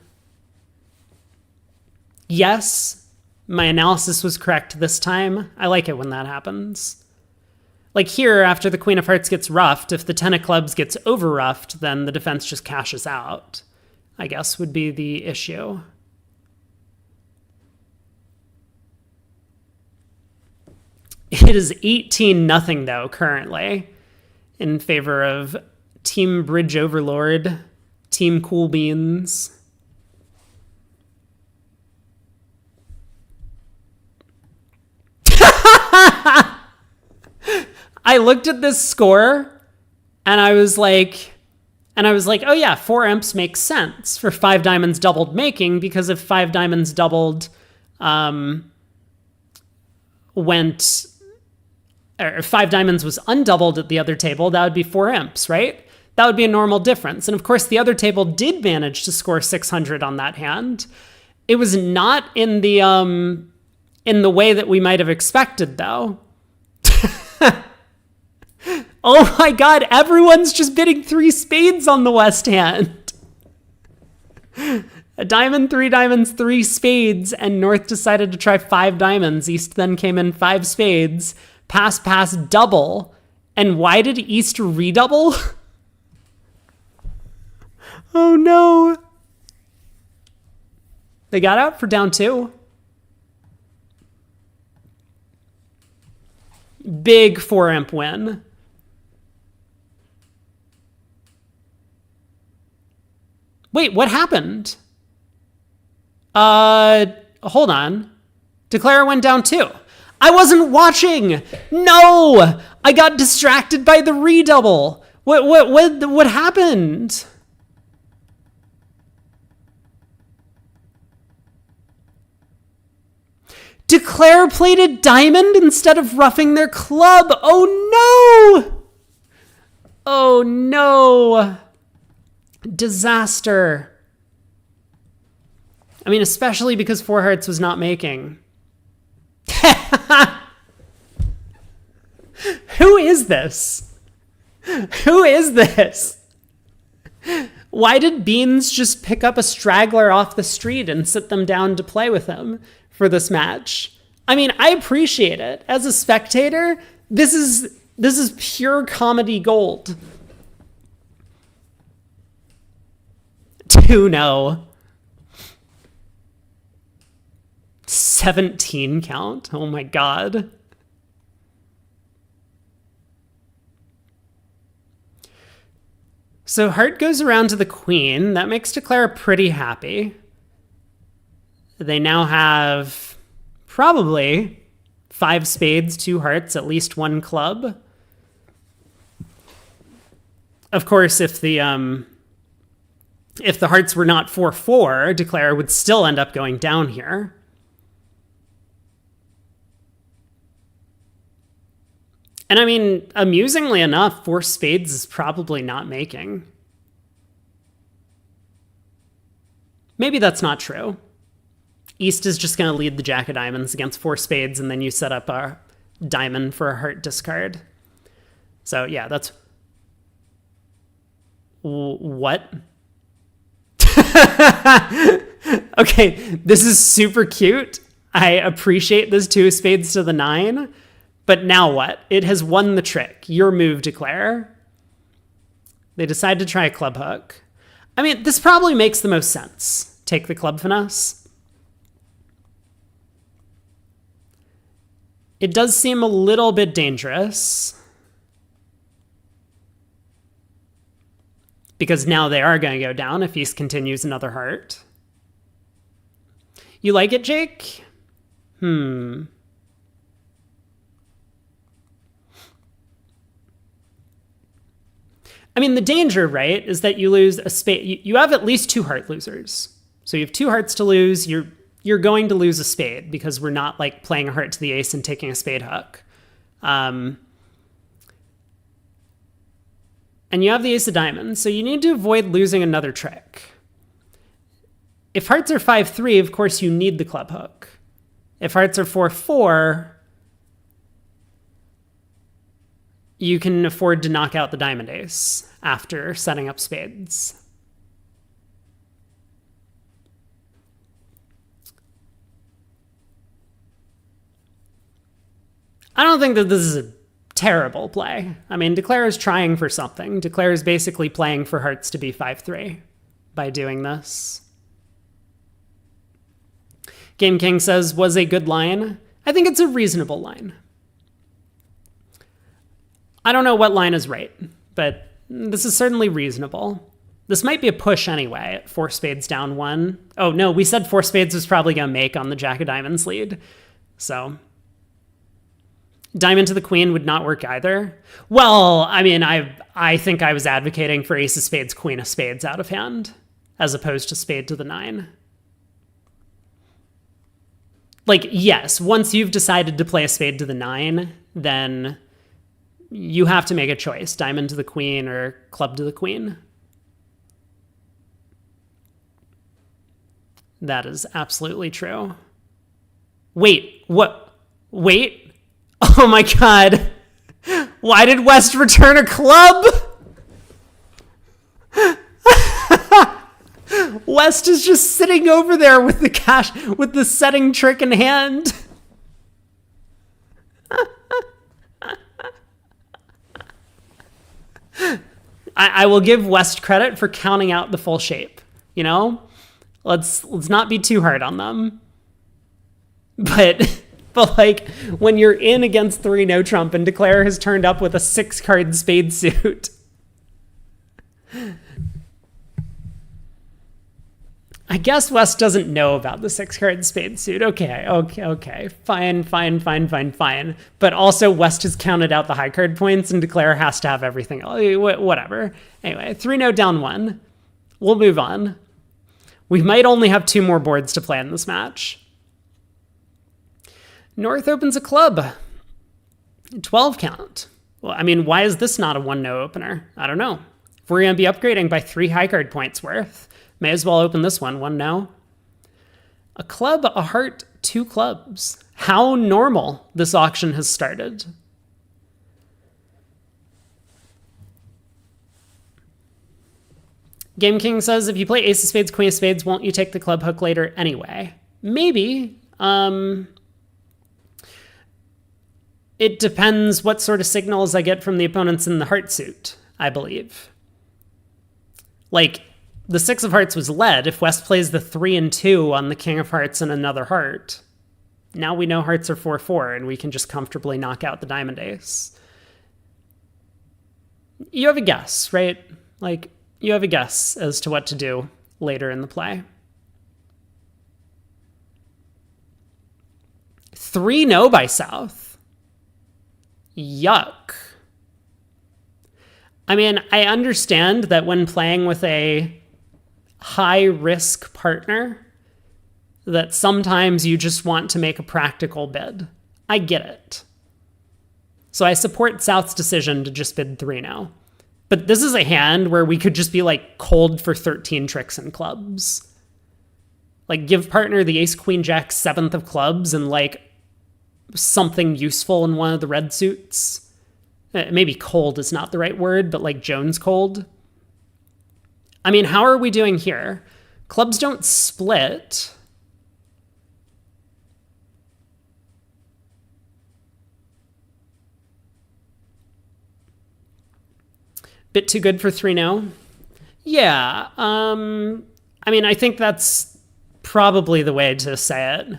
Yes, my analysis was correct this time. I like it when that happens. Like here, after the Queen of Hearts gets roughed, if the 10 of clubs gets over-roughed, then the defense just cashes out, I guess would be the issue. It is 18-0 though, currently, in favor of Team Bridge Overlord, Team Cool Beans. I looked at this score and I was like, oh yeah, 4 imps makes sense for 5 diamonds doubled making, because if 5 diamonds doubled went, or 5 diamonds was undoubled at the other table, that would be 4 imps, right? That would be a normal difference. And of course, the other table did manage to score 600 on that hand. It was not in the way that we might have expected, though. Oh my god, everyone's just bidding 3 spades on the West hand. A diamond, 3 diamonds, 3 spades, and North decided to try 5 diamonds. East then came in 5 spades. Pass, pass, double. And why did East redouble? Oh no. They got out for down 2. Big 4 imp win. Wait, what happened? Hold on. Declare went down 2. I wasn't watching. No, I got distracted by the redouble. What happened? Declare played a diamond instead of roughing their club. Oh no! Oh no! Disaster. I mean, especially because 4 hearts was not making. Who is this? Who is this? Why did Beans just pick up a straggler off the street and sit them down to play with him for this match? I mean, I appreciate it. As a spectator, this is pure comedy gold. 2-0. 17 count? Oh my god. So heart goes around to the queen. That makes Declare pretty happy. They now have probably 5 spades, 2 hearts, at least 1 club. Of course, if the hearts were not 4-4, Declare would still end up going down here. And I mean, amusingly enough, 4 spades is probably not making. Maybe that's not true. East is just going to lead the Jack of Diamonds against 4 spades, and then you set up a diamond for a heart discard. So yeah, that's... What? Okay, this is super cute. I appreciate this 2 spades to the 9. But now what? It has won the trick. Your move, Declare. They decide to try a club hook. I mean, this probably makes the most sense. Take the club finesse. It does seem a little bit dangerous, because now they are going to go down if East continues another heart. You like it, Jake? I mean, the danger, right, is that you lose a spade. You have at least 2 heart losers. So you have 2 hearts to lose. You're going to lose a spade because we're not like playing a heart to the ace and taking a spade hook. And you have the ace of diamonds, so you need to avoid losing another trick. If hearts are 5-3, of course you need the club hook. If hearts are 4-4, you can afford to knock out the diamond ace after setting up spades. I don't think that this is a terrible play. I mean, Declare is trying for something. Declare is basically playing for hearts to be 5-3 by doing this. Game King says, was a good line. I think it's a reasonable line. I don't know what line is right, but this is certainly reasonable. This might be a push anyway at 4 spades down 1. Oh, no, we said 4 spades was probably going to make on the Jack of Diamonds lead. So diamond to the queen would not work either. Well, I mean, I think I was advocating for ace of spades, queen of spades out of hand, as opposed to spade to the 9. Like, yes, once you've decided to play a spade to the 9, then you have to make a choice, diamond to the queen or club to the queen. That is absolutely true. Wait, what? Wait. Oh my God. Why did West return a club? West is just sitting over there with the cash, with the setting trick in hand. I will give West credit for counting out the full shape. You know, let's not be too hard on them. But like when you're in against 3 no trump and Declare has turned up with a 6-card spade suit. I guess West doesn't know about the 6-card spade suit. Okay. Fine. But also West has counted out the high card points and Declare has to have everything. Whatever. Anyway, 3-0 down 1. We'll move on. We might only have 2 more boards to play in this match. North opens a club. 12 count. Well, I mean, why is this not a 1-no opener? I don't know. If we're going to be upgrading by 3 high card points worth, may as well open this one. 1-no. A club, a heart, 2 clubs. How normal this auction has started. Game King says, if you play ace of spades, queen of spades, won't you take the club hook later anyway? Maybe. It depends what sort of signals I get from the opponents in the heart suit, I believe. Like, the 6 of hearts was led. If West plays the 3 and 2 on the king of hearts and another heart, now we know hearts are 4-4 and we can just comfortably knock out the diamond ace. You have a guess, right? Like, you have a guess as to what to do later in the play. 3-no by South. Yuck. I mean, I understand that when playing with a high-risk partner, that sometimes you just want to make a practical bid. I get it. So I support South's decision to just bid 3-0. But this is a hand where we could just be like cold for 13 tricks and clubs. Like give partner the ace, queen, jack, 7th of clubs and like something useful in one of the red suits. Maybe cold is not the right word, but like Jones cold. I mean, how are we doing here? Clubs don't split. Bit too good for 3-0. Yeah. I mean, I think that's probably the way to say it.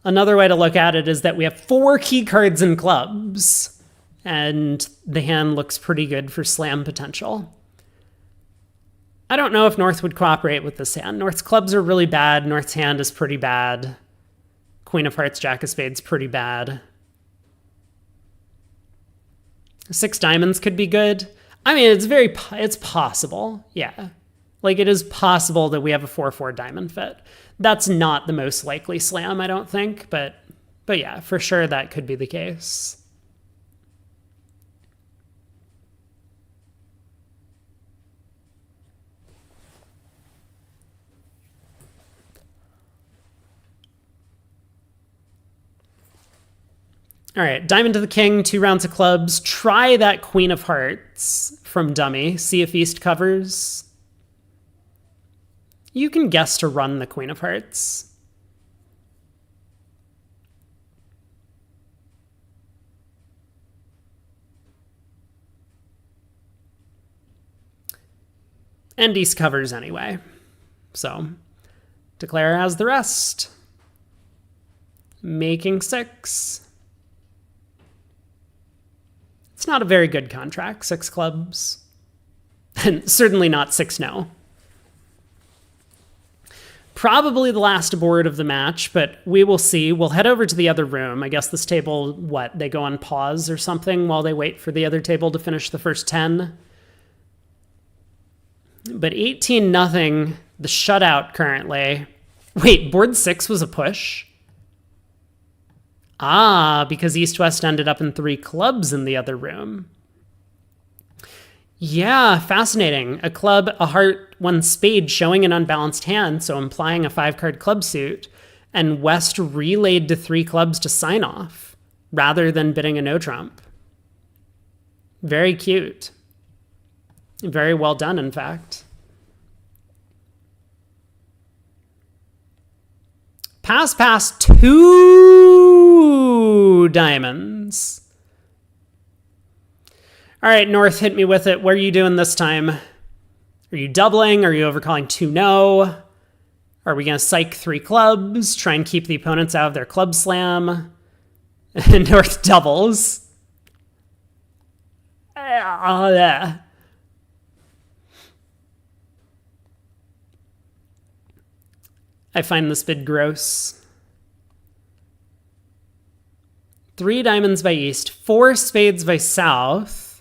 Another way to look at it is that we have 4 key cards in clubs, and the hand looks pretty good for slam potential. I don't know if North would cooperate with this hand. North's clubs are really bad. North's hand is pretty bad. Queen of Hearts, Jack of Spades, pretty bad. 6 diamonds could be good. I mean, it's possible. Yeah. Like, it is possible that we have a 4-4 diamond fit. That's not the most likely slam, I don't think, but yeah, for sure that could be the case. All right, diamond to the king, 2 rounds of clubs. Try that Queen of Hearts from dummy. See if East covers. You can guess to run the Queen of Hearts. And East covers anyway. So, Declare has the rest. Making 6. It's not a very good contract, 6 clubs. And certainly not 6-0. Probably the last board of the match, but we will see. We'll head over to the other room. I guess this table, they go on pause or something while they wait for the other table to finish the first 10. But 18-0, the shutout currently. Wait, board 6 was a push? Ah, because East-West ended up in 3 clubs in the other room. Yeah, fascinating. A club, a heart, 1 spade showing an unbalanced hand, so implying a 5-card club suit, and West relayed to 3 clubs to sign off, rather than bidding a no-trump. Very cute. Very well done, in fact. Pass, 2 diamonds. All right, North, hit me with it. What are you doing this time? Are you doubling? Are you overcalling 2-0? Are we going to psych 3 clubs? Try and keep the opponents out of their club slam? And North doubles. Yeah. I find this bid gross. 3 diamonds by East, 4 spades by South.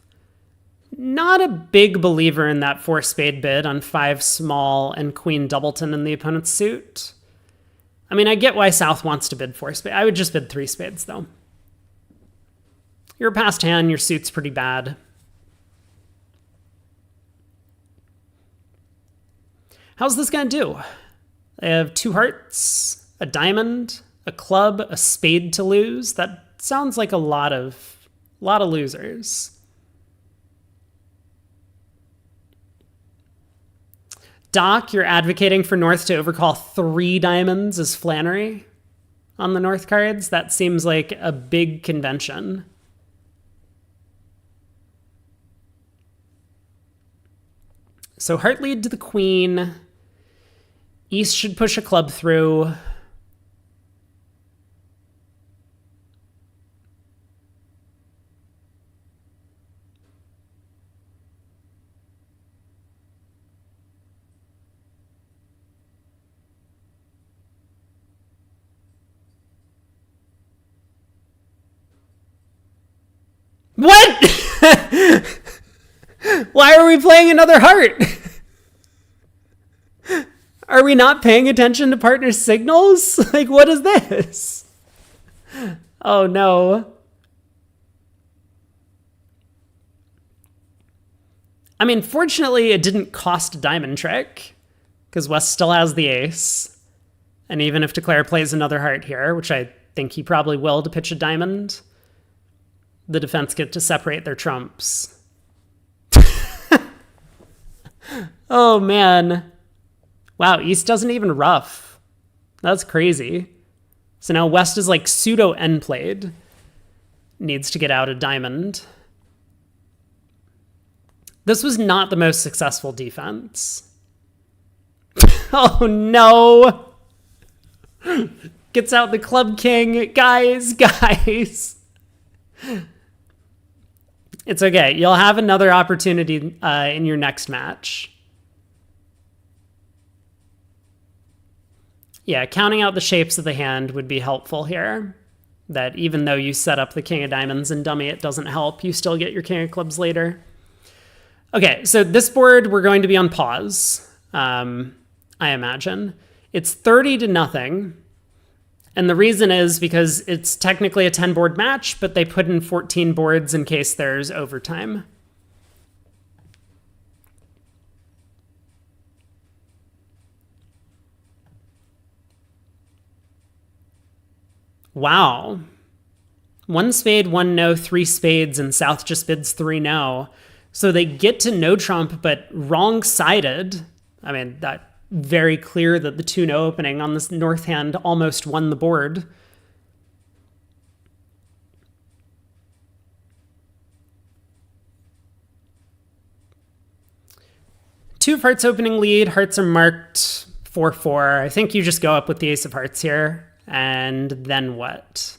Not a big believer in that 4 spade bid on 5 small and Queen Doubleton in the opponent's suit. I mean, I get why South wants to bid 4 spades. I would just bid 3 spades, though. You're a passed hand, your suit's pretty bad. How's this gonna do? I have 2 hearts, a diamond, a club, a spade to lose. That sounds like a lot of losers. Doc, you're advocating for North to overcall 3 diamonds as Flannery on the North cards. That seems like a big convention. So heart lead to the Queen. East should push a club through. What? Why are we playing another heart? Are we not paying attention to partner signals? Like, what is this? Oh, no. I mean, fortunately, it didn't cost a diamond trick, because West still has the ace. And even if Declare plays another heart here, which I think he probably will to pitch a diamond, the defense get to separate their trumps. Oh, man. Wow, East doesn't even ruff. That's crazy. So now West is like pseudo end played. Needs to get out a diamond. This was not the most successful defense. Oh no! Gets out the club king. Guys. It's okay. You'll have another opportunity in your next match. Yeah, counting out the shapes of the hand would be helpful here. That even though you set up the king of diamonds and dummy, it doesn't help. You still get your king of clubs later. Okay, so this board, we're going to be on pause, I imagine. It's 30-0. And the reason is because it's technically a 10-board match, but they put in 14 boards in case there's overtime. Wow. 1 spade, 1 no, 3 spades, and South just bids 3 no. So they get to no trump, but wrong-sided. I mean, that very clear that the 2 no opening on this north hand almost won the board. Two of hearts opening lead. Hearts are marked 4-4. I think you just go up with the ace of hearts here. And then what?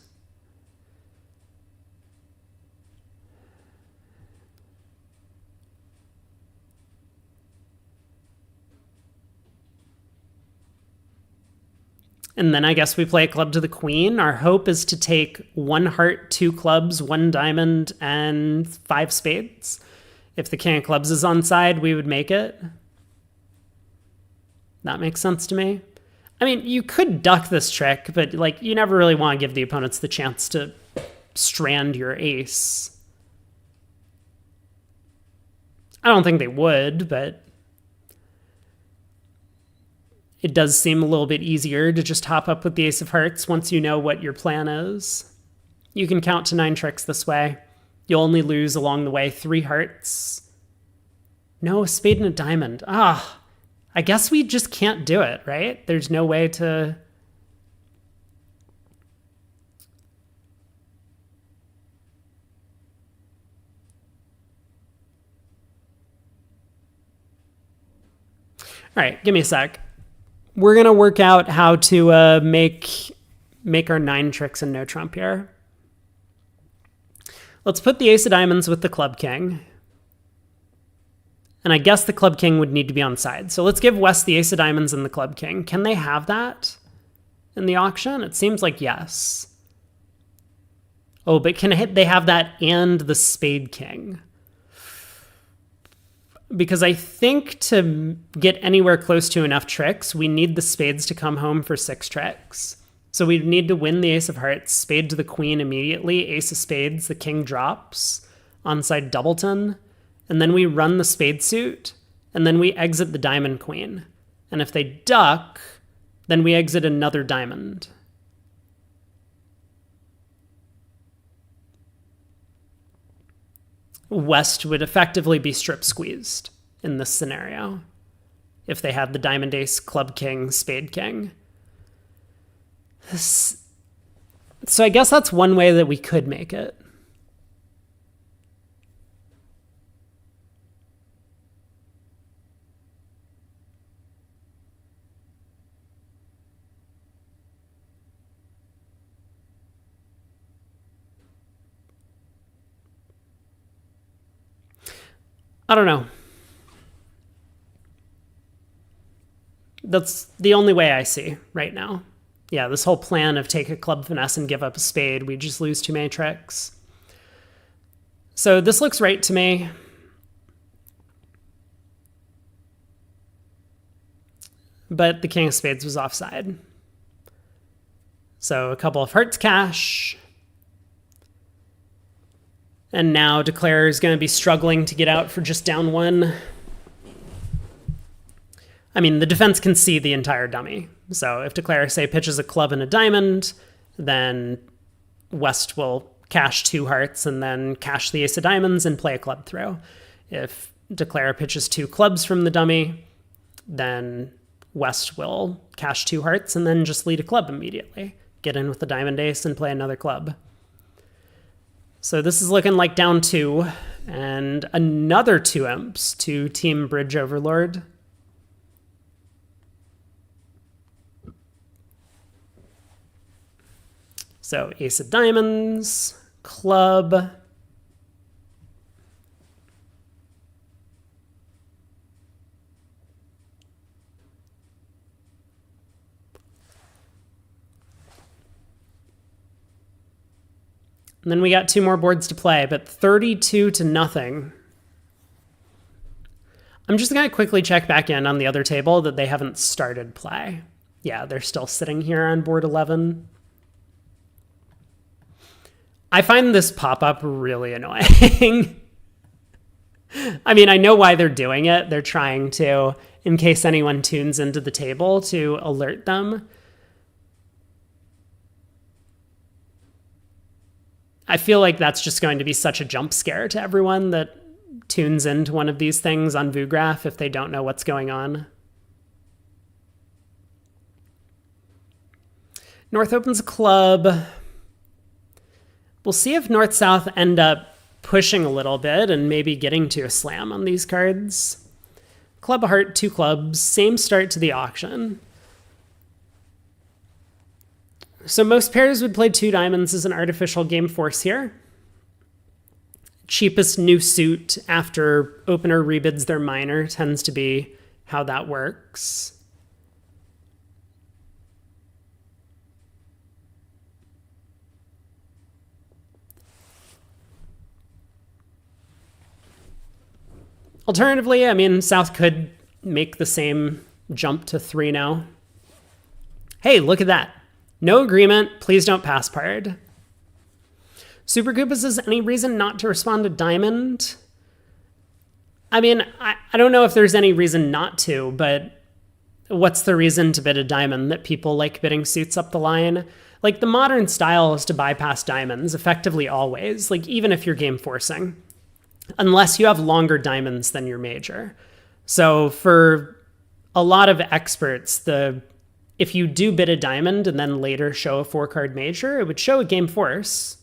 And then I guess we play a club to the queen. Our hope is to take 1 heart, 2 clubs, 1 diamond, and 5 spades. If the king of clubs is on side, we would make it. That makes sense to me. I mean, you could duck this trick, but like you never really want to give the opponents the chance to strand your ace. I don't think they would, but it does seem a little bit easier to just hop up with the ace of hearts once you know what your plan is. You can count to 9 tricks this way. You'll only lose along the way 3 hearts. No, a spade and a diamond. I guess we just can't do it, right? There's no way to... All right, give me a sec. We're going to work out how to make our 9 tricks and no trump here. Let's put the ace of diamonds with the club king. And I guess the club king would need to be on side. So let's give West the ace of diamonds and the club king. Can they have that in the auction? It seems like yes. Oh, but can they have that and the spade king? Because I think to get anywhere close to enough tricks, we need the spades to come home for 6 tricks. So we need to win the ace of hearts, spade to the queen immediately, ace of spades, the king drops, onside doubleton, and then we run the spade suit, and then we exit the diamond queen. And if they duck, then we exit another diamond. West would effectively be strip squeezed in this scenario if they had the diamond ace, club king, spade king. So I guess that's one way that we could make it. I don't know. That's the only way I see right now. Yeah, this whole plan of take a club finesse and give up a spade, we just lose too many tricks. So this looks right to me. But the king of spades was offside. So a couple of hearts cash. And now Declare is going to be struggling to get out for just down 1. I mean, the defense can see the entire dummy. So if Declare, say, pitches a club and a diamond, then West will cash 2 hearts and then cash the ace of diamonds and play a club throw. If Declare pitches 2 clubs from the dummy, then West will cash 2 hearts and then just lead a club immediately. Get in with the diamond ace and play another club. So this is looking like down 2. and another 2 imps to Team Bridge Overlord. So ace of diamonds, club, and then we got 2 more boards to play, but 32-0. I'm just going to quickly check back in on the other table that they haven't started play. Yeah, they're still sitting here on board 11. I find this pop-up really annoying. I mean, I know why they're doing it. They're trying to, in case anyone tunes into the table, to alert them. I feel like that's just going to be such a jump scare to everyone that tunes into one of these things on VooGraph if they don't know what's going on. North opens a club. We'll see if North-South end up pushing a little bit and maybe getting to a slam on these cards. Club, heart, 2 clubs, same start to the auction. So most pairs would play 2 diamonds as an artificial game force here. Cheapest new suit after opener rebids their minor tends to be how that works. Alternatively, I mean, South could make the same jump to 3 now. Hey, look at that. No agreement, please don't pass card. Super Koopa says, any reason not to respond to diamond? I mean, I don't know if there's any reason not to, but what's the reason to bid a diamond that people like bidding suits up the line? Like, the modern style is to bypass diamonds effectively always, like even if you're game forcing, unless you have longer diamonds than your major. So for a lot of experts, if you do bid a diamond and then later show a 4-card major, it would show a game force.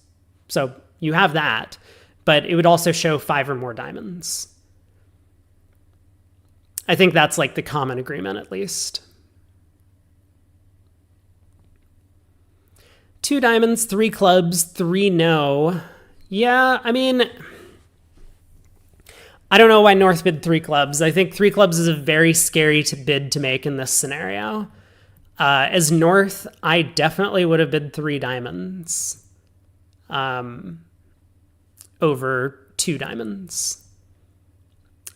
So you have that, but it would also show 5 or more diamonds. I think that's like the common agreement, at least. 2 diamonds, 3 clubs, 3 no. Yeah, I mean, I don't know why North bid 3 clubs. I think 3 clubs is a very scary bid to make in this scenario. As North, I definitely would have bid 3 diamonds over 2 diamonds.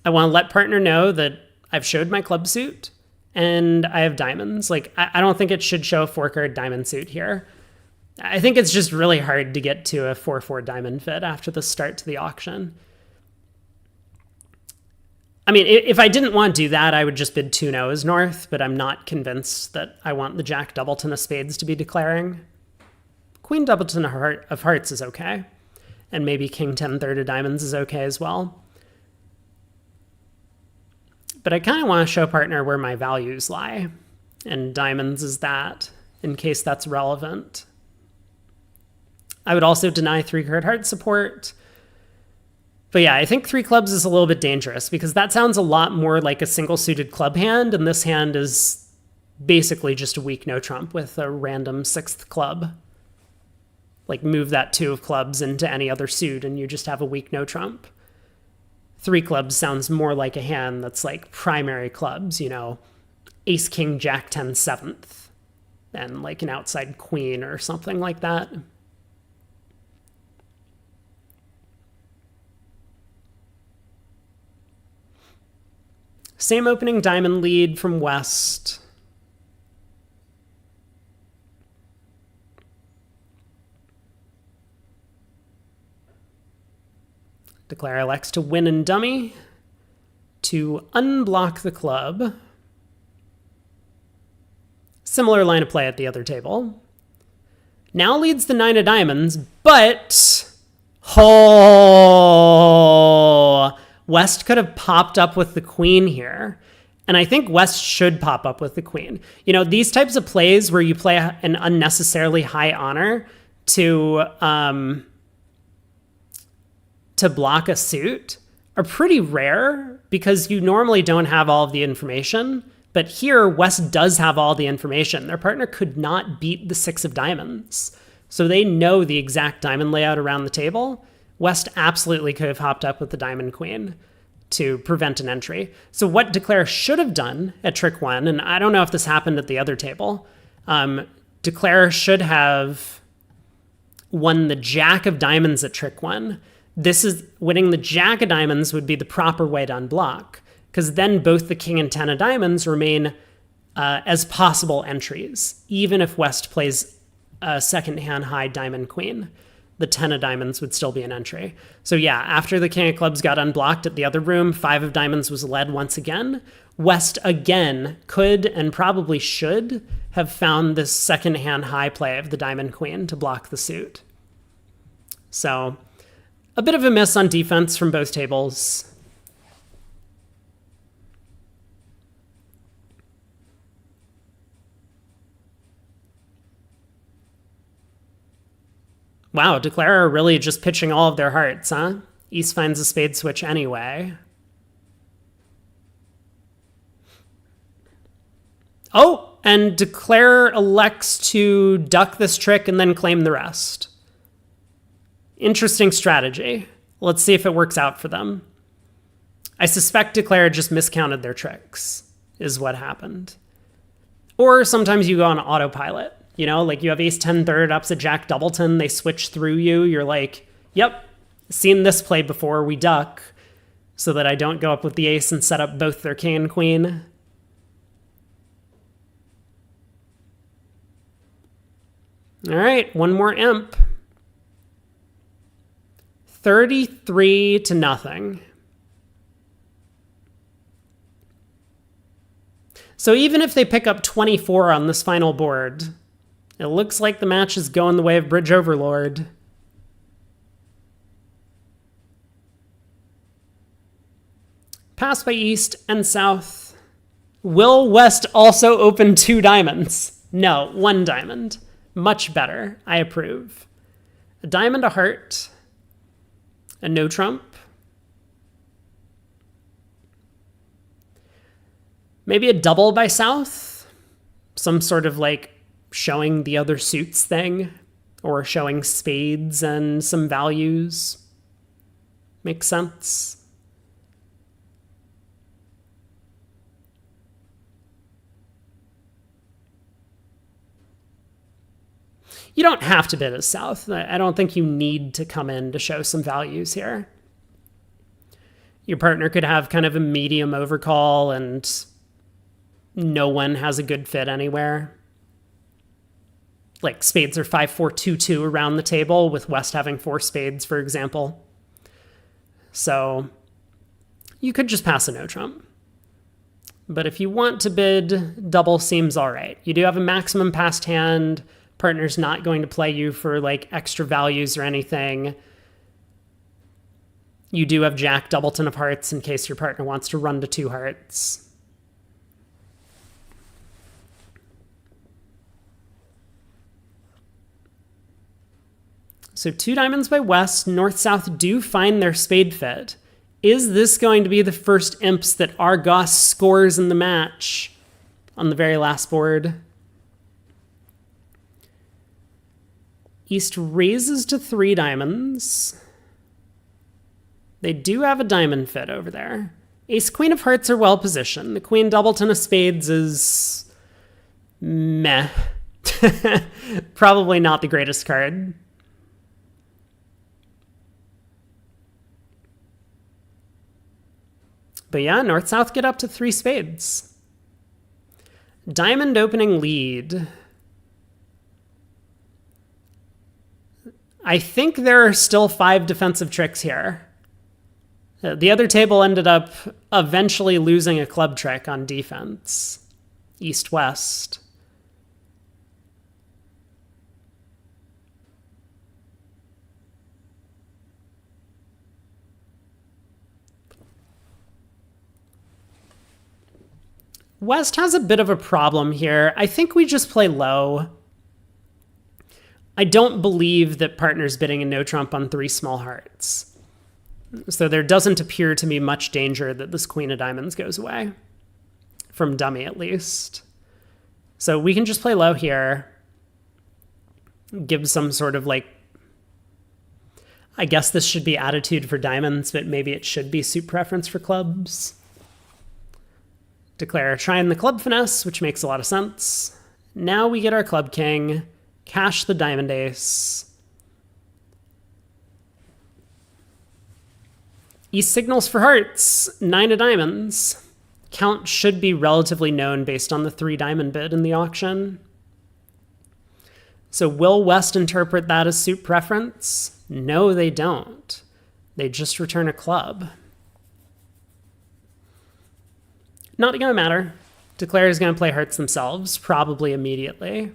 I want to let partner know that I've showed my club suit and I have diamonds. Like, I don't think it should show a 4-card diamond suit here. I think it's just really hard to get to a 4-4 diamond fit after the start to the auction. I mean, if I didn't want to do that, I would just bid 2 no's North, but I'm not convinced that I want the Jack Doubleton of Spades to be declaring. Queen Doubleton of Hearts is okay, and maybe King 10-3 of Diamonds is okay as well. But I kind of want to show partner where my values lie, and diamonds is that, in case that's relevant. I would also deny 3-card heart support. But yeah, I think 3 clubs is a little bit dangerous because that sounds a lot more like a single suited club hand, and this hand is basically just a weak no trump with a random 6th club. Like, move that 2 of clubs into any other suit and you just have a weak no trump. 3 clubs sounds more like a hand that's like primary clubs, you know, ace, king, jack, 10, 7th, and like an outside queen or something like that. Same opening diamond lead from West. Declare elects to win and dummy to unblock the club. Similar line of play at the other table. Now leads the 9 of diamonds, but West could have popped up with the queen here. And I think West should pop up with the queen. You know, these types of plays where you play an unnecessarily high honor to to block a suit are pretty rare because you normally don't have all of the information. But here, West does have all the information. Their partner could not beat the 6 of diamonds. So they know the exact diamond layout around the table. West absolutely could have hopped up with the diamond queen to prevent an entry. So what Declare should have done at trick 1, and I don't know if this happened at the other table, Declare should have won the jack of diamonds at trick 1. Winning the jack of diamonds would be the proper way to unblock, because then both the king and 10 of diamonds remain as possible entries, even if West plays a second hand high diamond queen. The 10 of diamonds would still be an entry. So yeah, after the king of clubs got unblocked at the other room, 5 of diamonds was led once again. West again could and probably should have found this second hand high play of the diamond queen to block the suit. So a bit of a miss on defense from both tables. Wow, Declare are really just pitching all of their hearts, huh? East finds a spade switch anyway. Oh, and Declare elects to duck this trick and then claim the rest. Interesting strategy. Let's see if it works out for them. I suspect Declare just miscounted their tricks, is what happened. Or sometimes you go on autopilot. You know, like you have ace 10 third, ups a jack doubleton, they switch through you. You're like, yep, seen this play before, we duck, so that I don't go up with the ace and set up both their king and queen. All right, one more imp. 33-0. So even if they pick up 24 on this final board, it looks like the match is going the way of Bridge Overlord. Pass by East and South. Will West also open 2 diamonds? No, 1 diamond. Much better. I approve. A diamond, a heart, a no trump. Maybe a double by South. Some sort of like showing the other suits thing, or showing spades and some values. Makes sense. You don't have to bid as South. I don't think you need to come in to show some values here. Your partner could have kind of a medium overcall and no one has a good fit anywhere. Like spades are 5-4-2-2 around the table with West having 4 spades, for example. So you could just pass a no trump. But if you want to bid, double seems all right. You do have a maximum passed hand. Partner's not going to play you for like extra values or anything. You do have jack doubleton of hearts in case your partner wants to run to 2 hearts. So 2 diamonds by West, North-South do find their spade fit. Is this going to be the first imps that Argos scores in the match on the very last board? East raises to 3 diamonds. They do have a diamond fit over there. Ace, Queen of Hearts are well positioned. The Queen Doubleton of Spades is meh. Probably not the greatest card. But yeah, North-South get up to 3 spades. Diamond opening lead. I think there are still 5 defensive tricks here. The other table ended up eventually losing a club trick on defense. East-West. West has a bit of a problem here. I think we just play low. I don't believe that partner's bidding a no trump on 3 small hearts. So there doesn't appear to be much danger that this queen of diamonds goes away. From dummy, at least. So we can just play low here. Give some sort of like... I guess this should be attitude for diamonds, but maybe it should be suit preference for clubs. Declare trying the club finesse, which makes a lot of sense. Now we get our club king. Cash the diamond ace. He signals for hearts. 9 of diamonds. Count should be relatively known based on the 3 diamond bid in the auction. So will West interpret that as suit preference? No, they don't. They just return a club. Not going to matter. Declare is going to play hearts themselves, probably immediately.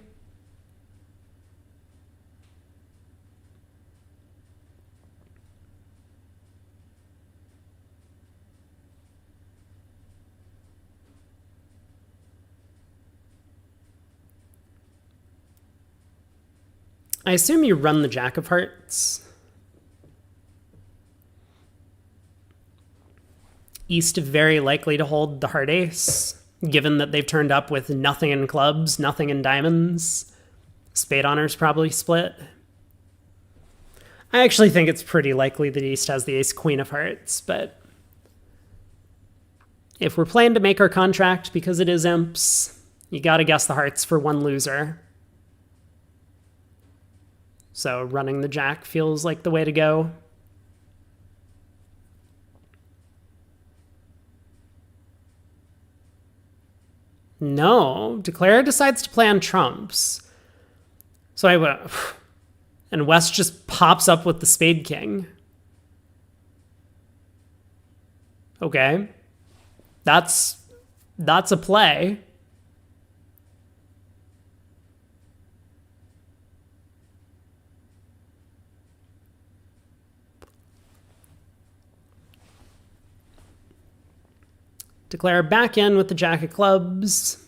I assume you run the Jack of Hearts. East very likely to hold the Heart Ace, given that they've turned up with nothing in clubs, nothing in diamonds. Spade Honor's probably split. I actually think it's pretty likely that East has the Ace Queen of Hearts, but if we're playing to make our contract because it is imps, you gotta guess the hearts for one loser. So running the Jack feels like the way to go. No, Declare decides to play on trumps. So I went, and West just pops up with the Spade King. Okay, that's a play. Declare back in with the Jack of Clubs.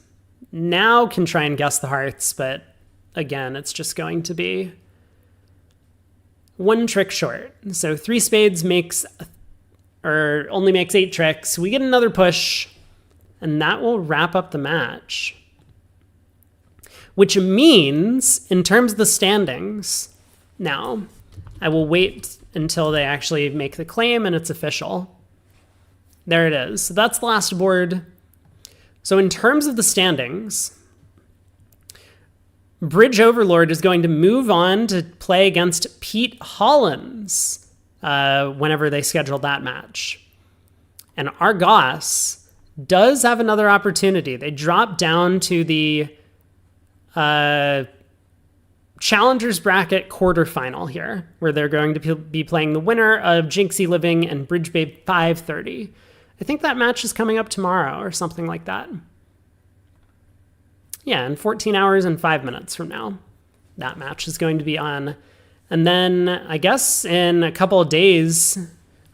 Now can try and guess the hearts, but again, it's just going to be one trick short. So 3 spades only makes 8 tricks. We get another push, and that will wrap up the match. Which means, in terms of the standings, now, I will wait until they actually make the claim and it's official. There it is. So that's the last board. So in terms of the standings, Bridge Overlord is going to move on to play against Pete Hollins whenever they schedule that match. And Argos does have another opportunity. They drop down to the Challengers Bracket quarterfinal here, where they're going to be playing the winner of Jinxie Living and Bridge Babe 530. I think that match is coming up tomorrow or something like that. Yeah, in 14 hours and 5 minutes from now, that match is going to be on. And then I guess in a couple of days,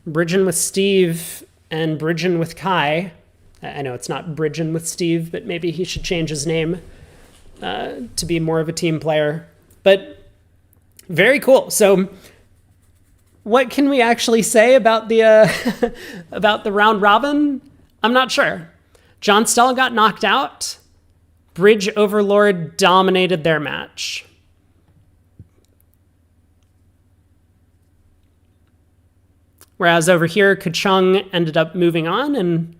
Bridgin' with Steve and Bridgin' with Kai. I know it's not Bridgin' with Steve, but maybe he should change his name to be more of a team player. But very cool. So what can we actually say about the about the round robin? I'm not sure. John Stell got knocked out. Bridge Overlord dominated their match. Whereas over here, Kachung ended up moving on and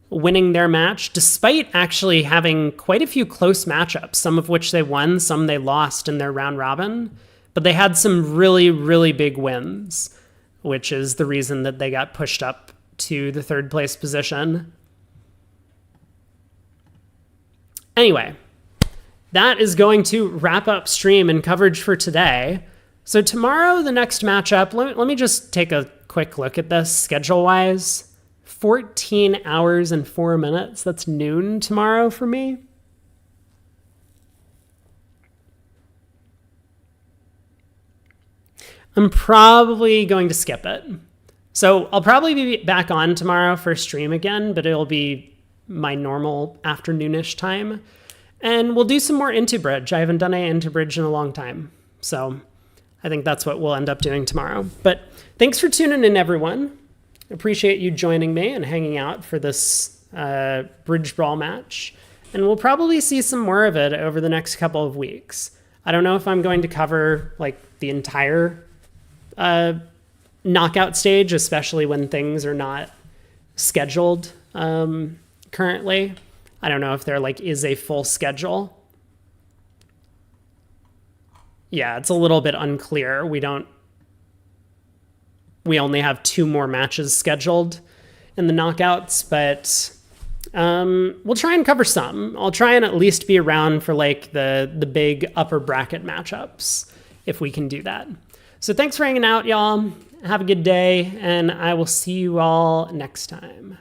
winning their match, despite actually having quite a few close matchups, some of which they won, some they lost in their round robin. But they had some really, really big wins, which is the reason that they got pushed up to the 3rd place position. Anyway, that is going to wrap up stream and coverage for today. So tomorrow, the next matchup, let me just take a quick look at this schedule-wise. 14 hours and 4 minutes. That's noon tomorrow for me. I'm probably going to skip it. So I'll probably be back on tomorrow for stream again, but it'll be my normal afternoonish time. And we'll do some more Into Bridge. I haven't done a Into Bridge in a long time. So I think that's what we'll end up doing tomorrow. But thanks for tuning in, everyone. Appreciate you joining me and hanging out for this Bridge Brawl match. And we'll probably see some more of it over the next couple of weeks. I don't know if I'm going to cover like the entire knockout stage, especially when things are not scheduled currently. I don't know if there like is a full schedule. Yeah, it's a little bit unclear. We only have 2 more matches scheduled in the knockouts, but we'll try and cover some. I'll try and at least be around for like the big upper bracket matchups if we can do that. So thanks for hanging out, y'all. Have a good day, and I will see you all next time.